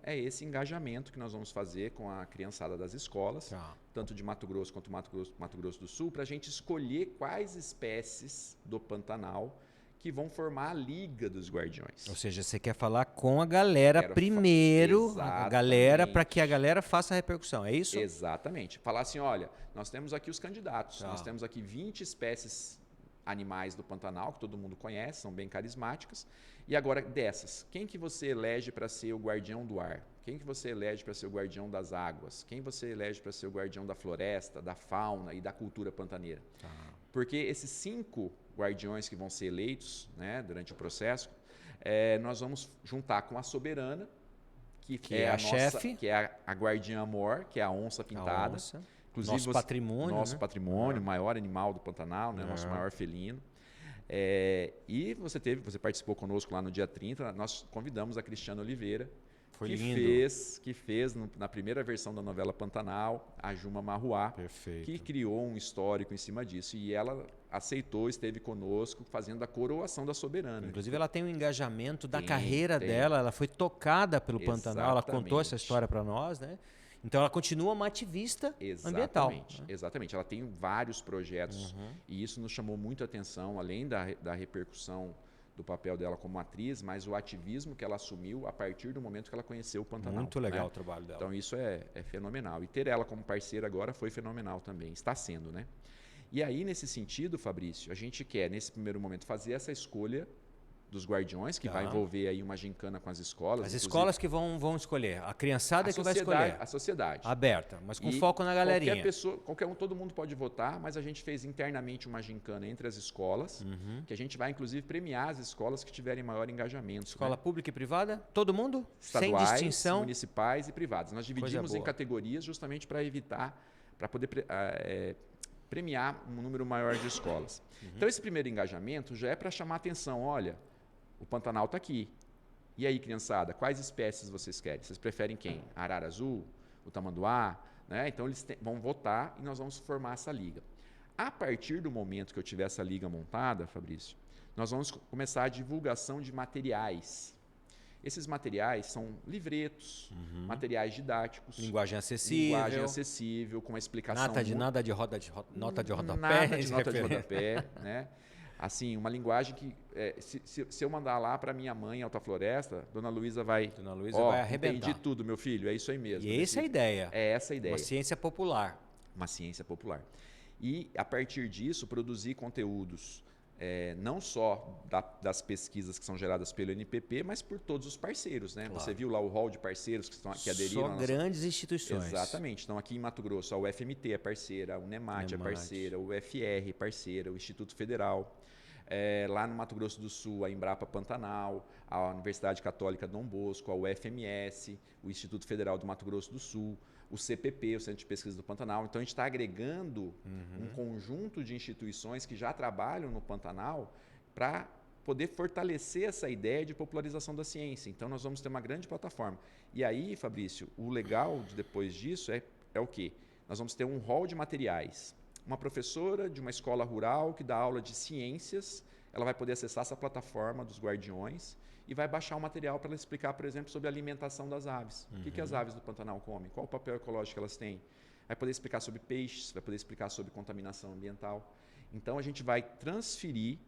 é esse engajamento que nós vamos fazer com a criançada das escolas, tanto de Mato Grosso quanto Mato Grosso do Sul, para a gente escolher quais espécies do Pantanal que vão formar a Liga dos Guardiões. Ou seja, você quer falar com a galera primeiro, a galera, para que a galera faça a repercussão, é isso? Exatamente. Falar assim, olha, nós temos aqui os candidatos, nós temos aqui 20 espécies animais do Pantanal, que todo mundo conhece, são bem carismáticas. E agora, dessas, quem que você elege para ser o guardião do ar? Quem que você elege para ser o guardião das águas? Quem você elege para ser o guardião da floresta, da fauna e da cultura pantaneira? Porque esses 5 guardiões que vão ser eleitos, né, durante o processo, nós vamos juntar com a soberana, que é a chefe, que é a guardiã mor, que é a onça pintada. Inclusive, nosso patrimônio. Nosso patrimônio, o maior animal do Pantanal, né? Nosso maior felino. E você participou conosco lá no dia 30, nós convidamos a Cristiana Oliveira, que fez na primeira versão da novela Pantanal, a Juma Marruá, que criou um histórico em cima disso. E ela aceitou, esteve conosco, fazendo a coroação da soberana. Inclusive, ela tem um engajamento da carreira dela, ela foi tocada pelo Pantanal, ela contou essa história para nós, né? Então ela continua uma ativista ambiental. Né? Exatamente. Ela tem vários projetos e isso nos chamou muito a atenção, além da repercussão do papel dela como atriz, mas o ativismo que ela assumiu a partir do momento que ela conheceu o Pantanal. Muito legal o trabalho dela. Então isso é fenomenal. E ter ela como parceira agora foi fenomenal também, está sendo, né? E aí, nesse sentido, Fabrício, a gente quer, nesse primeiro momento, fazer essa escolha dos guardiões, que vai envolver aí uma gincana com as escolas. As escolas que vão escolher, a criançada que vai escolher. A sociedade. Aberta, mas com foco na galerinha. Qualquer pessoa, todo mundo pode votar, mas a gente fez internamente uma gincana entre as escolas, que a gente vai inclusive premiar as escolas que tiverem maior engajamento. Escola pública e privada? Todo mundo? Estaduais, sem distinção? Municipais e privadas. Nós dividimos em categorias justamente para evitar, para poder premiar um número maior de escolas. Então esse primeiro engajamento já é para chamar a atenção, olha, o Pantanal está aqui. E aí, criançada, quais espécies vocês querem? Vocês preferem quem? A arara azul? O tamanduá? Né? Então, eles vão votar e nós vamos formar essa liga. A partir do momento que eu tiver essa liga montada, Fabrício, nós vamos começar a divulgação de materiais. Esses materiais são livretos, materiais didáticos. Linguagem acessível. Com uma explicação... Nota de rodapé. Nada de nota de rodapé, né? Assim, uma linguagem que, se eu mandar lá para minha mãe, Alta Floresta, Dona Luísa vai arrebentar. Entendi tudo, meu filho, é isso aí mesmo. E essa é a ideia. É essa a ideia. Uma ciência popular. Uma ciência popular. E, a partir disso, produzir conteúdos, não só das pesquisas que são geradas pelo NPP, mas por todos os parceiros. Né? Claro. Você viu lá o hall de parceiros que aderiram? Só grandes instituições. Exatamente. Então, aqui em Mato Grosso, a UFMT é parceira, a UNEMAT é parceira, o UFR é parceira, o Instituto Federal. Lá no Mato Grosso do Sul, a Embrapa Pantanal, a Universidade Católica Dom Bosco, a UFMS, o Instituto Federal do Mato Grosso do Sul, o CPP, o Centro de Pesquisa do Pantanal. Então, a gente está agregando um conjunto de instituições que já trabalham no Pantanal para poder fortalecer essa ideia de popularização da ciência. Então, nós vamos ter uma grande plataforma. E aí, Fabrício, o legal depois disso é o quê? Nós vamos ter um hall de materiais. Uma professora de uma escola rural que dá aula de ciências, ela vai poder acessar essa plataforma dos guardiões e vai baixar o material para ela explicar, por exemplo, sobre a alimentação das aves. O que as aves do Pantanal comem? Qual o papel ecológico que elas têm? Vai poder explicar sobre peixes, vai poder explicar sobre contaminação ambiental. Então, a gente vai transferir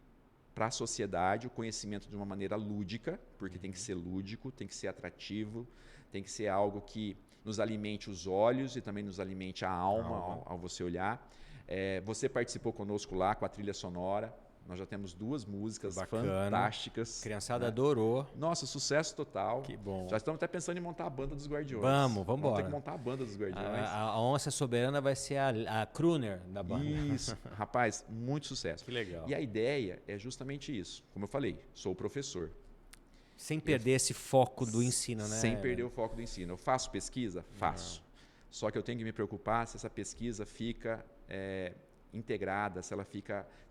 para a sociedade o conhecimento de uma maneira lúdica, porque tem que ser lúdico, tem que ser atrativo, tem que ser algo que nos alimente os olhos e também nos alimente a alma ao você olhar. Você participou conosco lá com a trilha sonora. Nós já temos 2 músicas fantásticas. A criançada adorou. Nossa, sucesso total. Que bom. Já estamos até pensando em montar a banda dos Guardiões. Vamos embora. Vamos ter que montar a banda dos Guardiões. A onça soberana vai ser a crooner da banda. Isso. Rapaz, muito sucesso. Que legal. E a ideia é justamente isso. Como eu falei, sou professor. Sem perder esse foco do ensino, né? Sem perder o foco do ensino. Eu faço pesquisa? Faço. Só que eu tenho que me preocupar se essa pesquisa fica integrada, se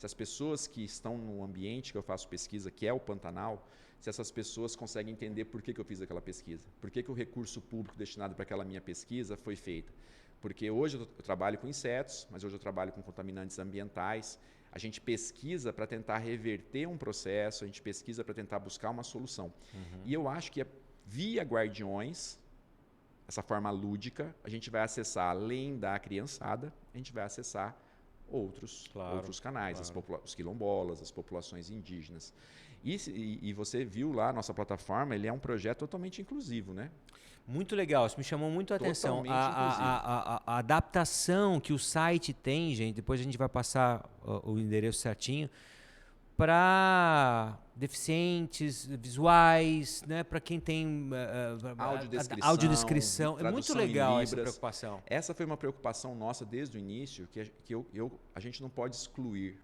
as pessoas que estão no ambiente que eu faço pesquisa, que é o Pantanal, se essas pessoas conseguem entender por que eu fiz aquela pesquisa, por que o recurso público destinado para aquela minha pesquisa foi feito. Porque hoje eu trabalho com insetos, mas hoje eu trabalho com contaminantes ambientais. A gente pesquisa para tentar reverter um processo, a gente pesquisa para tentar buscar uma solução. E eu acho que via Guardiões, essa forma lúdica, a gente vai acessar, além da criançada, a gente vai acessar outros canais, os quilombolas, as populações indígenas. E você viu lá a nossa plataforma, ele é um projeto totalmente inclusivo, né? Muito legal, isso me chamou muito a atenção. A adaptação que o site tem, gente, depois a gente vai passar o endereço certinho, para deficientes visuais, né? Para quem tem audiodescrição. É muito legal essa preocupação. Essa foi uma preocupação nossa desde o início, que a gente não pode excluir,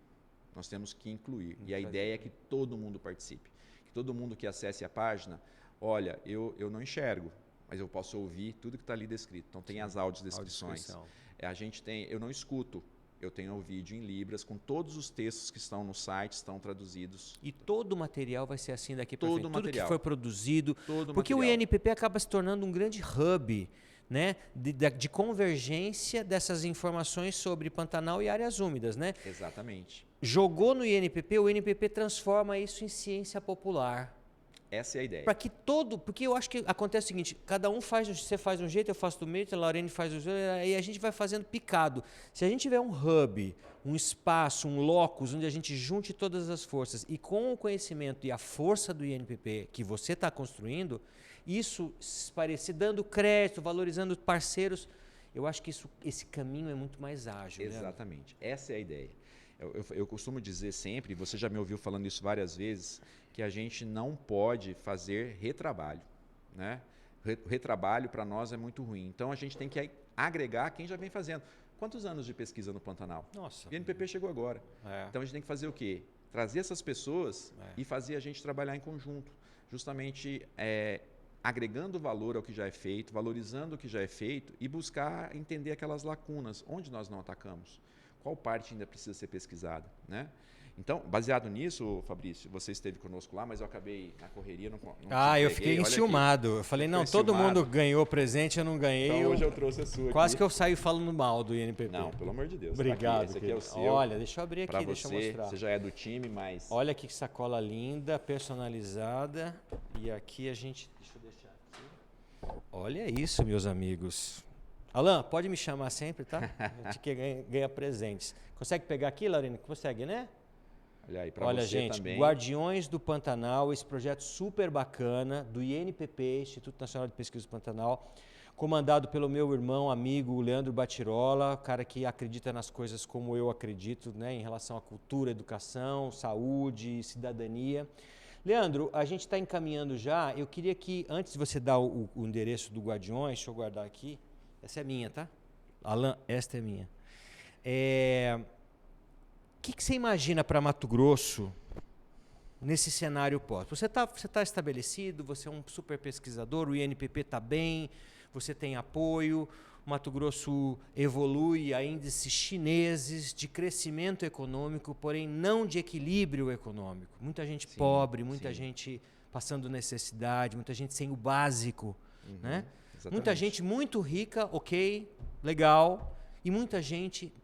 nós temos que incluir. E a ideia é que todo mundo participe, que todo mundo que acesse a página, olha, eu não enxergo, mas eu posso ouvir tudo que está ali descrito. Então tem as audiodescrições. Eu não escuto. Eu tenho o vídeo em Libras, com todos os textos que estão no site, estão traduzidos. E todo o material vai ser assim daqui para frente? Tudo que foi produzido. Porque material. O INPP acaba se tornando um grande hub, né, de convergência dessas informações sobre Pantanal e áreas úmidas. Né? Exatamente. Jogou no INPP, o INPP transforma isso em ciência popular. Essa é a ideia. Para que porque eu acho que acontece o seguinte, cada um faz, você faz de um jeito, eu faço do meio, a Lorene faz do jeito, aí a gente vai fazendo picado. Se a gente tiver um hub, um espaço, um locus, onde a gente junte todas as forças e com o conhecimento e a força do INPP que você está construindo, isso se dando crédito, valorizando parceiros, eu acho que esse caminho é muito mais ágil. Exatamente. Né? Essa é a ideia. Eu costumo dizer sempre, você já me ouviu falando isso várias vezes, que a gente não pode fazer retrabalho. Né? Retrabalho para nós é muito ruim. Então a gente tem que agregar quem já vem fazendo. Quantos anos de pesquisa no Pantanal? Nossa. O INPP chegou agora. Então a gente tem que fazer o quê? Trazer essas pessoas e fazer a gente trabalhar em conjunto. Justamente agregando valor ao que já é feito, valorizando o que já é feito e buscar entender aquelas lacunas. Onde nós não atacamos? Qual parte ainda precisa ser pesquisada? Né? Então, baseado nisso, Fabrício, você esteve conosco lá, mas eu acabei na correria, não eu fiquei enciumado. Eu falei, não, todo mundo ganhou presente, eu não ganhei. Então hoje eu trouxe a sua Quase aqui. que eu saio falando mal do INPP. Não, pelo amor de Deus. Obrigado. Esse aqui é o seu. Olha, deixa eu abrir aqui, deixa eu mostrar. Você já é do time, mas... Olha que sacola linda, personalizada. E aqui a gente... Deixa eu deixar aqui. Olha isso, meus amigos. Alan, pode me chamar sempre, tá? A gente ganha presentes. Consegue pegar aqui, Lorena? Consegue, né? Olha aí, para você gente, também. Guardiões do Pantanal, esse projeto super bacana do INPP, Instituto Nacional de Pesquisa do Pantanal, comandado pelo meu irmão, amigo Leandro Batirola, cara que acredita nas coisas como eu acredito, né, em relação à cultura, educação, saúde, cidadania. Leandro, a gente está encaminhando já. Eu queria que, antes de você dar o endereço do Guardiões, deixa eu guardar aqui. Essa é minha, tá? Alan, esta é minha. O que você imagina para Mato Grosso nesse cenário pós? Você tá estabelecido, você é um super pesquisador, o INPP está bem, você tem apoio, o Mato Grosso evolui a índices chineses de crescimento econômico, porém não de equilíbrio econômico. Muita gente pobre, muita gente passando necessidade, muita gente sem o básico. Né? Muita gente muito rica, ok, legal, e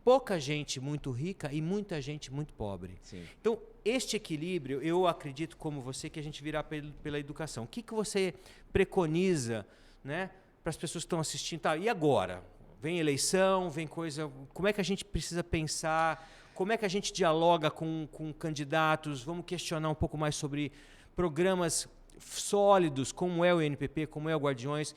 pouca gente muito rica e muita gente muito pobre. Sim. Então, este equilíbrio, eu acredito como você que a gente virá pela educação. O que você preconiza, né, para as pessoas que estão assistindo? Tá, e agora? Vem eleição, vem coisa... Como é que a gente precisa pensar? Como é que a gente dialoga com candidatos? Vamos questionar um pouco mais sobre programas sólidos, como é o INPP, como é o Guardiões.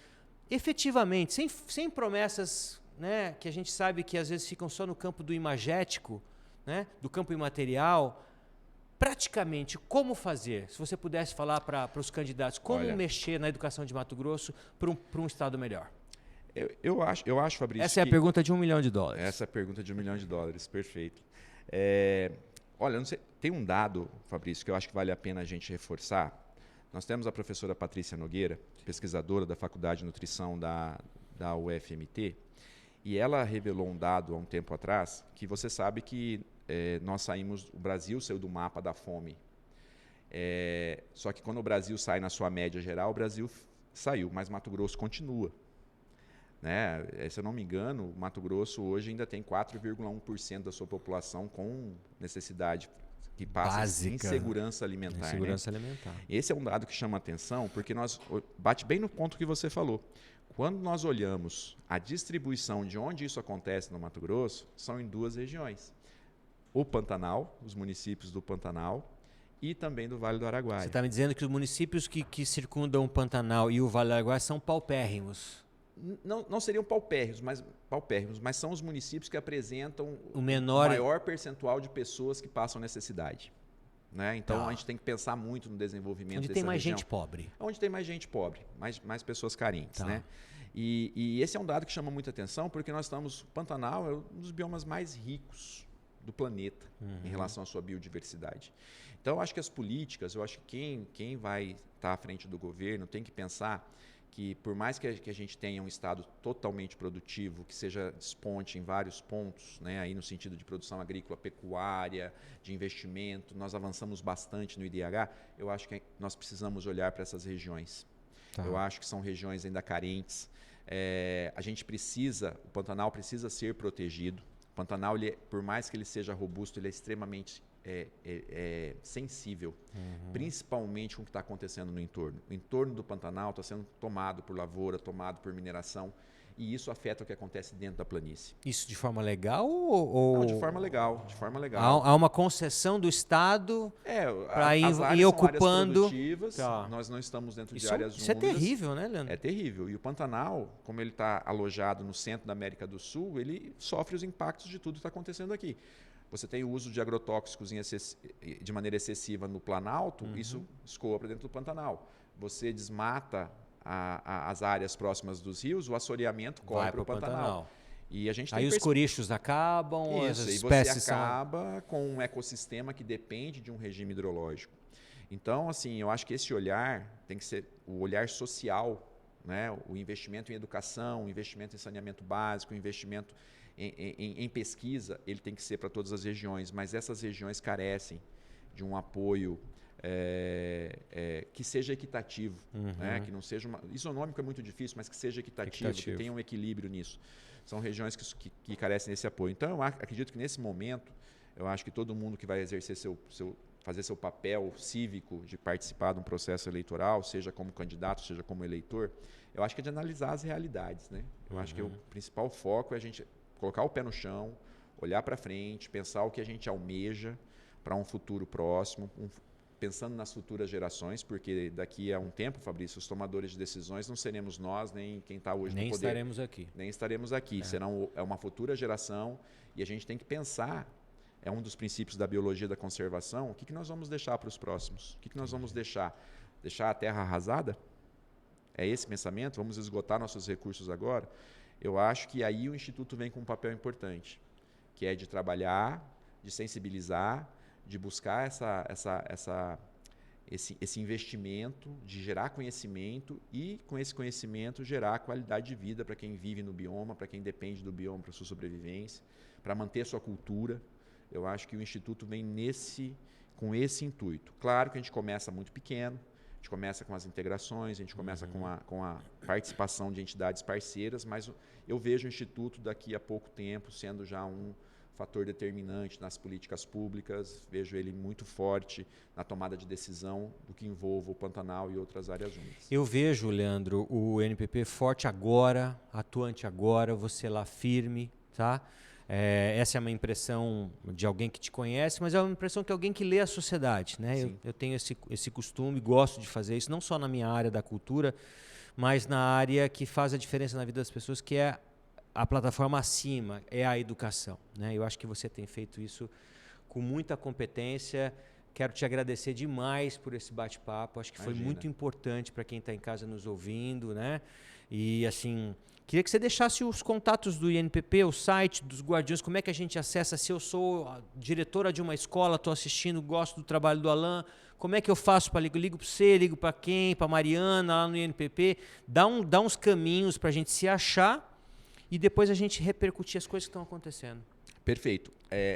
Efetivamente, sem promessas... Né, que a gente sabe que às vezes ficam só no campo do imagético, né, do campo imaterial. Praticamente, como fazer? Se você pudesse falar para os candidatos, como mexer na educação de Mato Grosso para um estado melhor? Eu acho, Fabrício... Essa é a pergunta de $1 milhão. Essa é a pergunta de $1 milhão, perfeito. Olha, não sei, tem um dado, Fabrício, que eu acho que vale a pena a gente reforçar. Nós temos a professora Patrícia Nogueira, pesquisadora da Faculdade de Nutrição da UFMT, e ela revelou um dado há um tempo atrás, que você sabe que o Brasil saiu do mapa da fome. Só que quando o Brasil sai na sua média geral, o Brasil saiu, mas Mato Grosso continua. Né? Se eu não me engano, Mato Grosso hoje ainda tem 4,1% da sua população com necessidade que passa básica, insegurança alimentar. Insegurança alimentar. Esse é um dado que chama atenção, porque bate bem no ponto que você falou. Quando nós olhamos a distribuição de onde isso acontece no Mato Grosso, são em 2 regiões. O Pantanal, os municípios do Pantanal e também do Vale do Araguaia. Você está me dizendo que os municípios que circundam o Pantanal e o Vale do Araguaia são paupérrimos? Não seriam paupérrimos, mas são os municípios que apresentam o maior percentual de pessoas que passam necessidade. Né? Então, a gente tem que pensar muito no desenvolvimento dessa região. Onde tem mais gente pobre. Onde tem mais gente pobre, mais pessoas carentes. Né? E esse é um dado que chama muita atenção, porque o Pantanal é um dos biomas mais ricos do planeta em relação à sua biodiversidade. Então, eu acho que as políticas, quem vai estar à frente do governo tem que pensar que, por mais que a gente tenha um estado totalmente produtivo, que seja desponte em vários pontos, né, aí no sentido de produção agrícola, pecuária, de investimento, nós avançamos bastante no IDH, eu acho que nós precisamos olhar para essas regiões. Eu acho que são regiões ainda carentes. O Pantanal precisa ser protegido. O Pantanal, por mais que ele seja robusto, ele é extremamente sensível, principalmente com o que está acontecendo no entorno. O entorno do Pantanal está sendo tomado por lavoura, tomado por mineração, e isso afeta o que acontece dentro da planície. Isso de forma legal ou... Não, de forma legal, de forma legal. Há uma concessão do Estado para as áreas ir são ocupando... áreas produtivas, nós não estamos dentro de áreas úmidas. Isso é terrível, né, Leandro? É terrível. E o Pantanal, como ele está alojado no centro da América do Sul, ele sofre os impactos de tudo que está acontecendo aqui. Você tem o uso de agrotóxicos de maneira excessiva no Planalto, isso escoa para dentro do Pantanal. Você desmata as áreas próximas dos rios, o assoreamento corre para o Pantanal. E a gente tem os corichos acabam, as espécies você acaba com um ecossistema que depende de um regime hidrológico. Então, assim, eu acho que esse olhar tem que ser o olhar social, né? O investimento em educação, o investimento em saneamento básico, o investimento em pesquisa, ele tem que ser para todas as regiões, mas essas regiões carecem de um apoio que seja equitativo, né? Que não seja isonômico é muito difícil, mas que seja equitativo, que tenha um equilíbrio nisso. São regiões que carecem desse apoio. Então, eu acredito que nesse momento, eu acho que todo mundo que vai exercer fazer seu papel cívico de participar de um processo eleitoral, seja como candidato, seja como eleitor, eu acho que é de analisar as realidades, né? Eu acho que o principal foco é a gente colocar o pé no chão, olhar para frente, pensar o que a gente almeja para um futuro próximo, pensando nas futuras gerações, porque daqui a um tempo, Fabrício, os tomadores de decisões não seremos nós, nem quem está hoje no poder. Nem estaremos aqui. É uma futura geração e a gente tem que pensar, é um dos princípios da biologia da conservação, o que nós vamos deixar para os próximos? O que nós vamos deixar? Deixar a terra arrasada? É esse pensamento? Vamos esgotar nossos recursos agora? Eu acho que aí o Instituto vem com um papel importante, que é de trabalhar, de sensibilizar, de buscar esse investimento, de gerar conhecimento e, com esse conhecimento, gerar qualidade de vida para quem vive no bioma, para quem depende do bioma para sua sobrevivência, para manter sua cultura. Eu acho que o Instituto vem com esse intuito. Claro que a gente começa muito pequeno, a gente começa com as integrações, a gente começa com a participação de entidades parceiras, mas eu vejo o Instituto daqui a pouco tempo sendo já um fator determinante nas políticas públicas, vejo ele muito forte na tomada de decisão do que envolve o Pantanal e outras áreas úmidas. Eu vejo, Leandro, o NPP forte agora, atuante agora, você lá firme, tá? Essa é uma impressão de alguém que te conhece, mas é uma impressão de alguém que lê a sociedade, né? Eu tenho esse costume, gosto de fazer isso, não só na minha área da cultura, mas na área que faz a diferença na vida das pessoas, que é a plataforma acima, é a educação, né? Eu acho que você tem feito isso com muita competência. Quero te agradecer demais por esse bate-papo. Acho que foi muito importante para quem está em casa nos ouvindo, né? E assim, queria que você deixasse os contatos do INPP, o site dos Guardiões, como é que a gente acessa? Se eu sou a diretora de uma escola, estou assistindo, gosto do trabalho do Alain, como é que eu faço para ligar? Ligo para você, ligo para quem? Para a Mariana, lá no INPP. Dá uns caminhos para a gente se achar e depois a gente repercutir as coisas que estão acontecendo. Perfeito.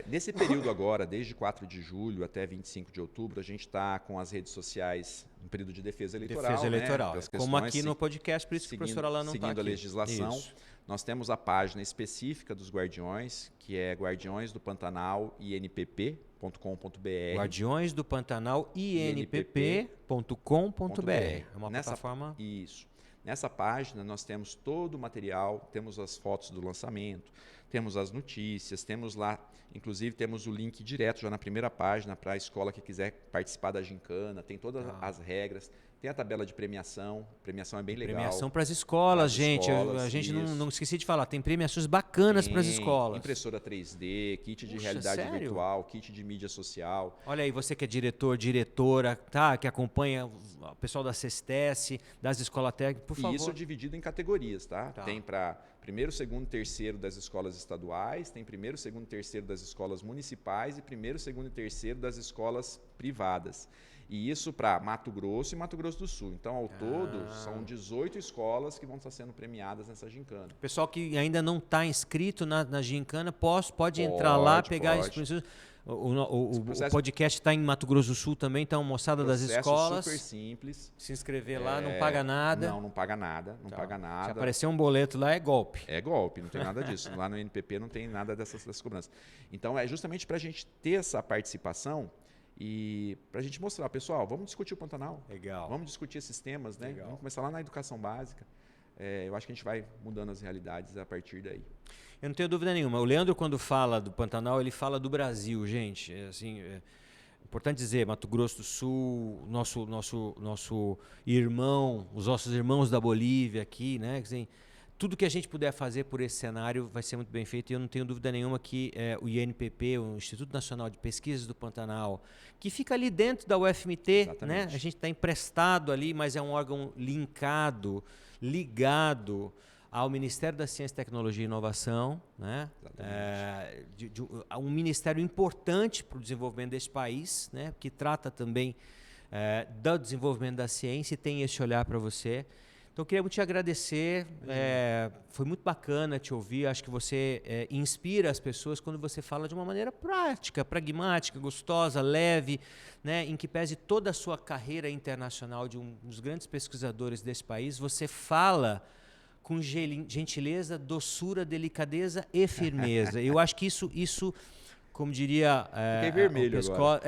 Nesse período agora, desde 4 de julho até 25 de outubro, a gente está com as redes sociais em período de defesa eleitoral. Defesa eleitoral, né? Como aqui no podcast, por isso que o professor Alain não está aqui. Seguindo a legislação. Isso. Nós temos a página específica dos Guardiões, que é Guardiões do Pantanal INPP.com.br. Guardiões do Pantanal INPP.com.br. É uma plataforma... Isso. Nessa página nós temos todo o material, temos as fotos do lançamento, temos as notícias, temos lá, inclusive temos o link direto já na primeira página para a escola que quiser participar da gincana, tem todas as regras, tem a tabela de premiação é bem legal. Premiação para as escolas, gente. A gente não esqueci de falar, tem premiações bacanas para as escolas. Impressora 3D, kit de realidade virtual, kit de mídia social. Olha aí, você que é diretor, diretora, tá, que acompanha o pessoal da CESTES, das escolas técnicas, por favor. E isso dividido em categorias, tá? Tem para primeiro, segundo e terceiro das escolas estaduais, tem primeiro, segundo e terceiro das escolas municipais e primeiro, segundo e terceiro das escolas privadas. E isso para Mato Grosso e Mato Grosso do Sul. Então, ao todo, são 18 escolas que vão estar sendo premiadas nessa gincana. Pessoal que ainda não está inscrito na gincana, pode entrar lá, pegar isso. O podcast está em Mato Grosso do Sul também, então moçada das escolas. Super simples. Se inscrever lá, não paga nada. Não paga nada, não paga nada. Se aparecer um boleto lá, é golpe. É golpe, não tem nada disso. Lá no NPP não tem nada dessas cobranças. Então, é justamente para a gente ter essa participação e para a gente mostrar, pessoal, vamos discutir o Pantanal. Legal. Vamos discutir esses temas, né? Legal. Vamos começar lá na educação básica. Eu acho que a gente vai mudando as realidades a partir daí. Eu não tenho dúvida nenhuma. O Leandro, quando fala do Pantanal, ele fala do Brasil, gente. É importante dizer, Mato Grosso do Sul, nosso irmão, os nossos irmãos da Bolívia aqui, né? Assim, tudo que a gente puder fazer por esse cenário vai ser muito bem feito. E eu não tenho dúvida nenhuma que o INPP, o Instituto Nacional de Pesquisas do Pantanal, que fica ali dentro da UFMT, né? A gente está emprestado ali, mas é um órgão ligado ao Ministério da Ciência, Tecnologia e Inovação, né? Um ministério importante para o desenvolvimento desse país, né? Que trata também do desenvolvimento da ciência e tem esse olhar para você. Então, eu queria muito te agradecer, foi muito bacana te ouvir, acho que você inspira as pessoas quando você fala de uma maneira prática, pragmática, gostosa, leve, né? Em que pese toda a sua carreira internacional de um dos grandes pesquisadores desse país, você fala com gentileza, doçura, delicadeza e firmeza. Eu acho que isso como diria vermelho agora.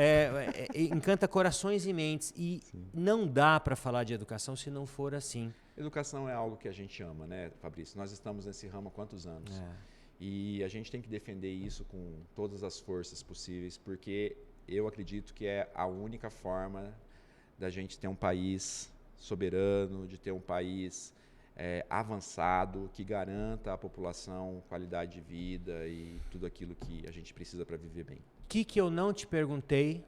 Encanta corações e mentes. E sim, não dá para falar de educação se não for assim. Educação é algo que a gente ama, né, Fabrício? Nós estamos nesse ramo há quantos anos? E a gente tem que defender isso com todas as forças possíveis, porque eu acredito que é a única forma da gente ter um país soberano, de ter um país avançado, que garanta à população qualidade de vida e tudo aquilo que a gente precisa para viver bem. O que eu não te perguntei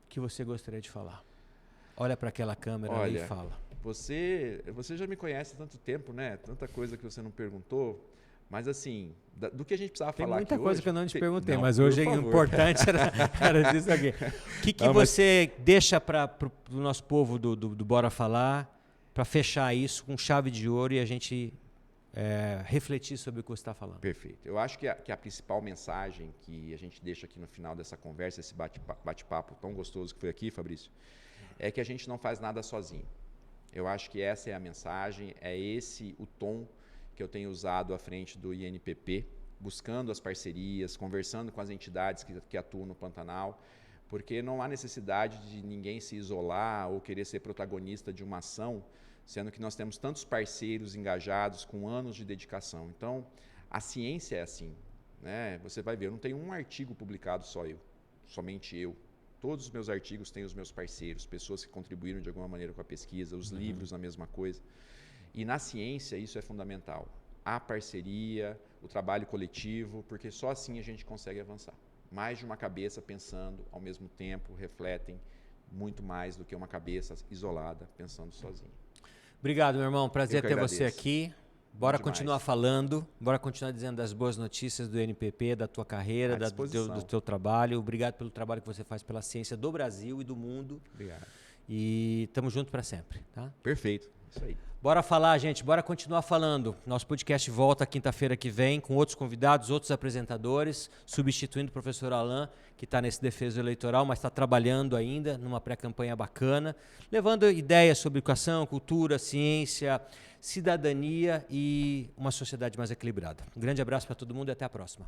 que você gostaria de falar? Olha para aquela câmera ali e fala. Você já me conhece há tanto tempo, né? Tanta coisa que você não perguntou, mas assim, do que a gente precisava falar aqui hoje... Tem muita coisa que eu não te perguntei, mas hoje o importante era disso aqui. O que você deixa para o nosso povo do Bora Falar, para fechar isso com chave de ouro e a gente refletir sobre o que você está falando? Perfeito. Eu acho que a principal mensagem que a gente deixa aqui no final dessa conversa, esse bate-papo tão gostoso que foi aqui, Fabrício, é que a gente não faz nada sozinho. Eu acho que essa é a mensagem, é esse o tom que eu tenho usado à frente do INPP, buscando as parcerias, conversando com as entidades que atuam no Pantanal, porque não há necessidade de ninguém se isolar ou querer ser protagonista de uma ação, sendo que nós temos tantos parceiros engajados com anos de dedicação. Então, a ciência é assim, né? Você vai ver, eu não tenho um artigo publicado somente eu. Todos os meus artigos têm os meus parceiros, pessoas que contribuíram de alguma maneira com a pesquisa, os livros, a mesma coisa. E na ciência isso é fundamental. A parceria, o trabalho coletivo, porque só assim a gente consegue avançar. Mais de uma cabeça pensando ao mesmo tempo, refletem muito mais do que uma cabeça isolada pensando sozinha. Obrigado, meu irmão. Prazer ter você aqui. Bora continuar falando, bora continuar dizendo das boas notícias do INPP, da tua carreira, do teu trabalho. Obrigado pelo trabalho que você faz pela ciência do Brasil e do mundo. Obrigado. E estamos juntos para sempre, tá? Perfeito. Isso aí. Bora falar, gente. Bora continuar falando. Nosso podcast volta quinta-feira que vem com outros convidados, outros apresentadores, substituindo o professor Alain, que está nesse defeso eleitoral, mas está trabalhando ainda numa pré-campanha bacana, levando ideias sobre educação, cultura, ciência, cidadania e uma sociedade mais equilibrada. Um grande abraço para todo mundo e até a próxima.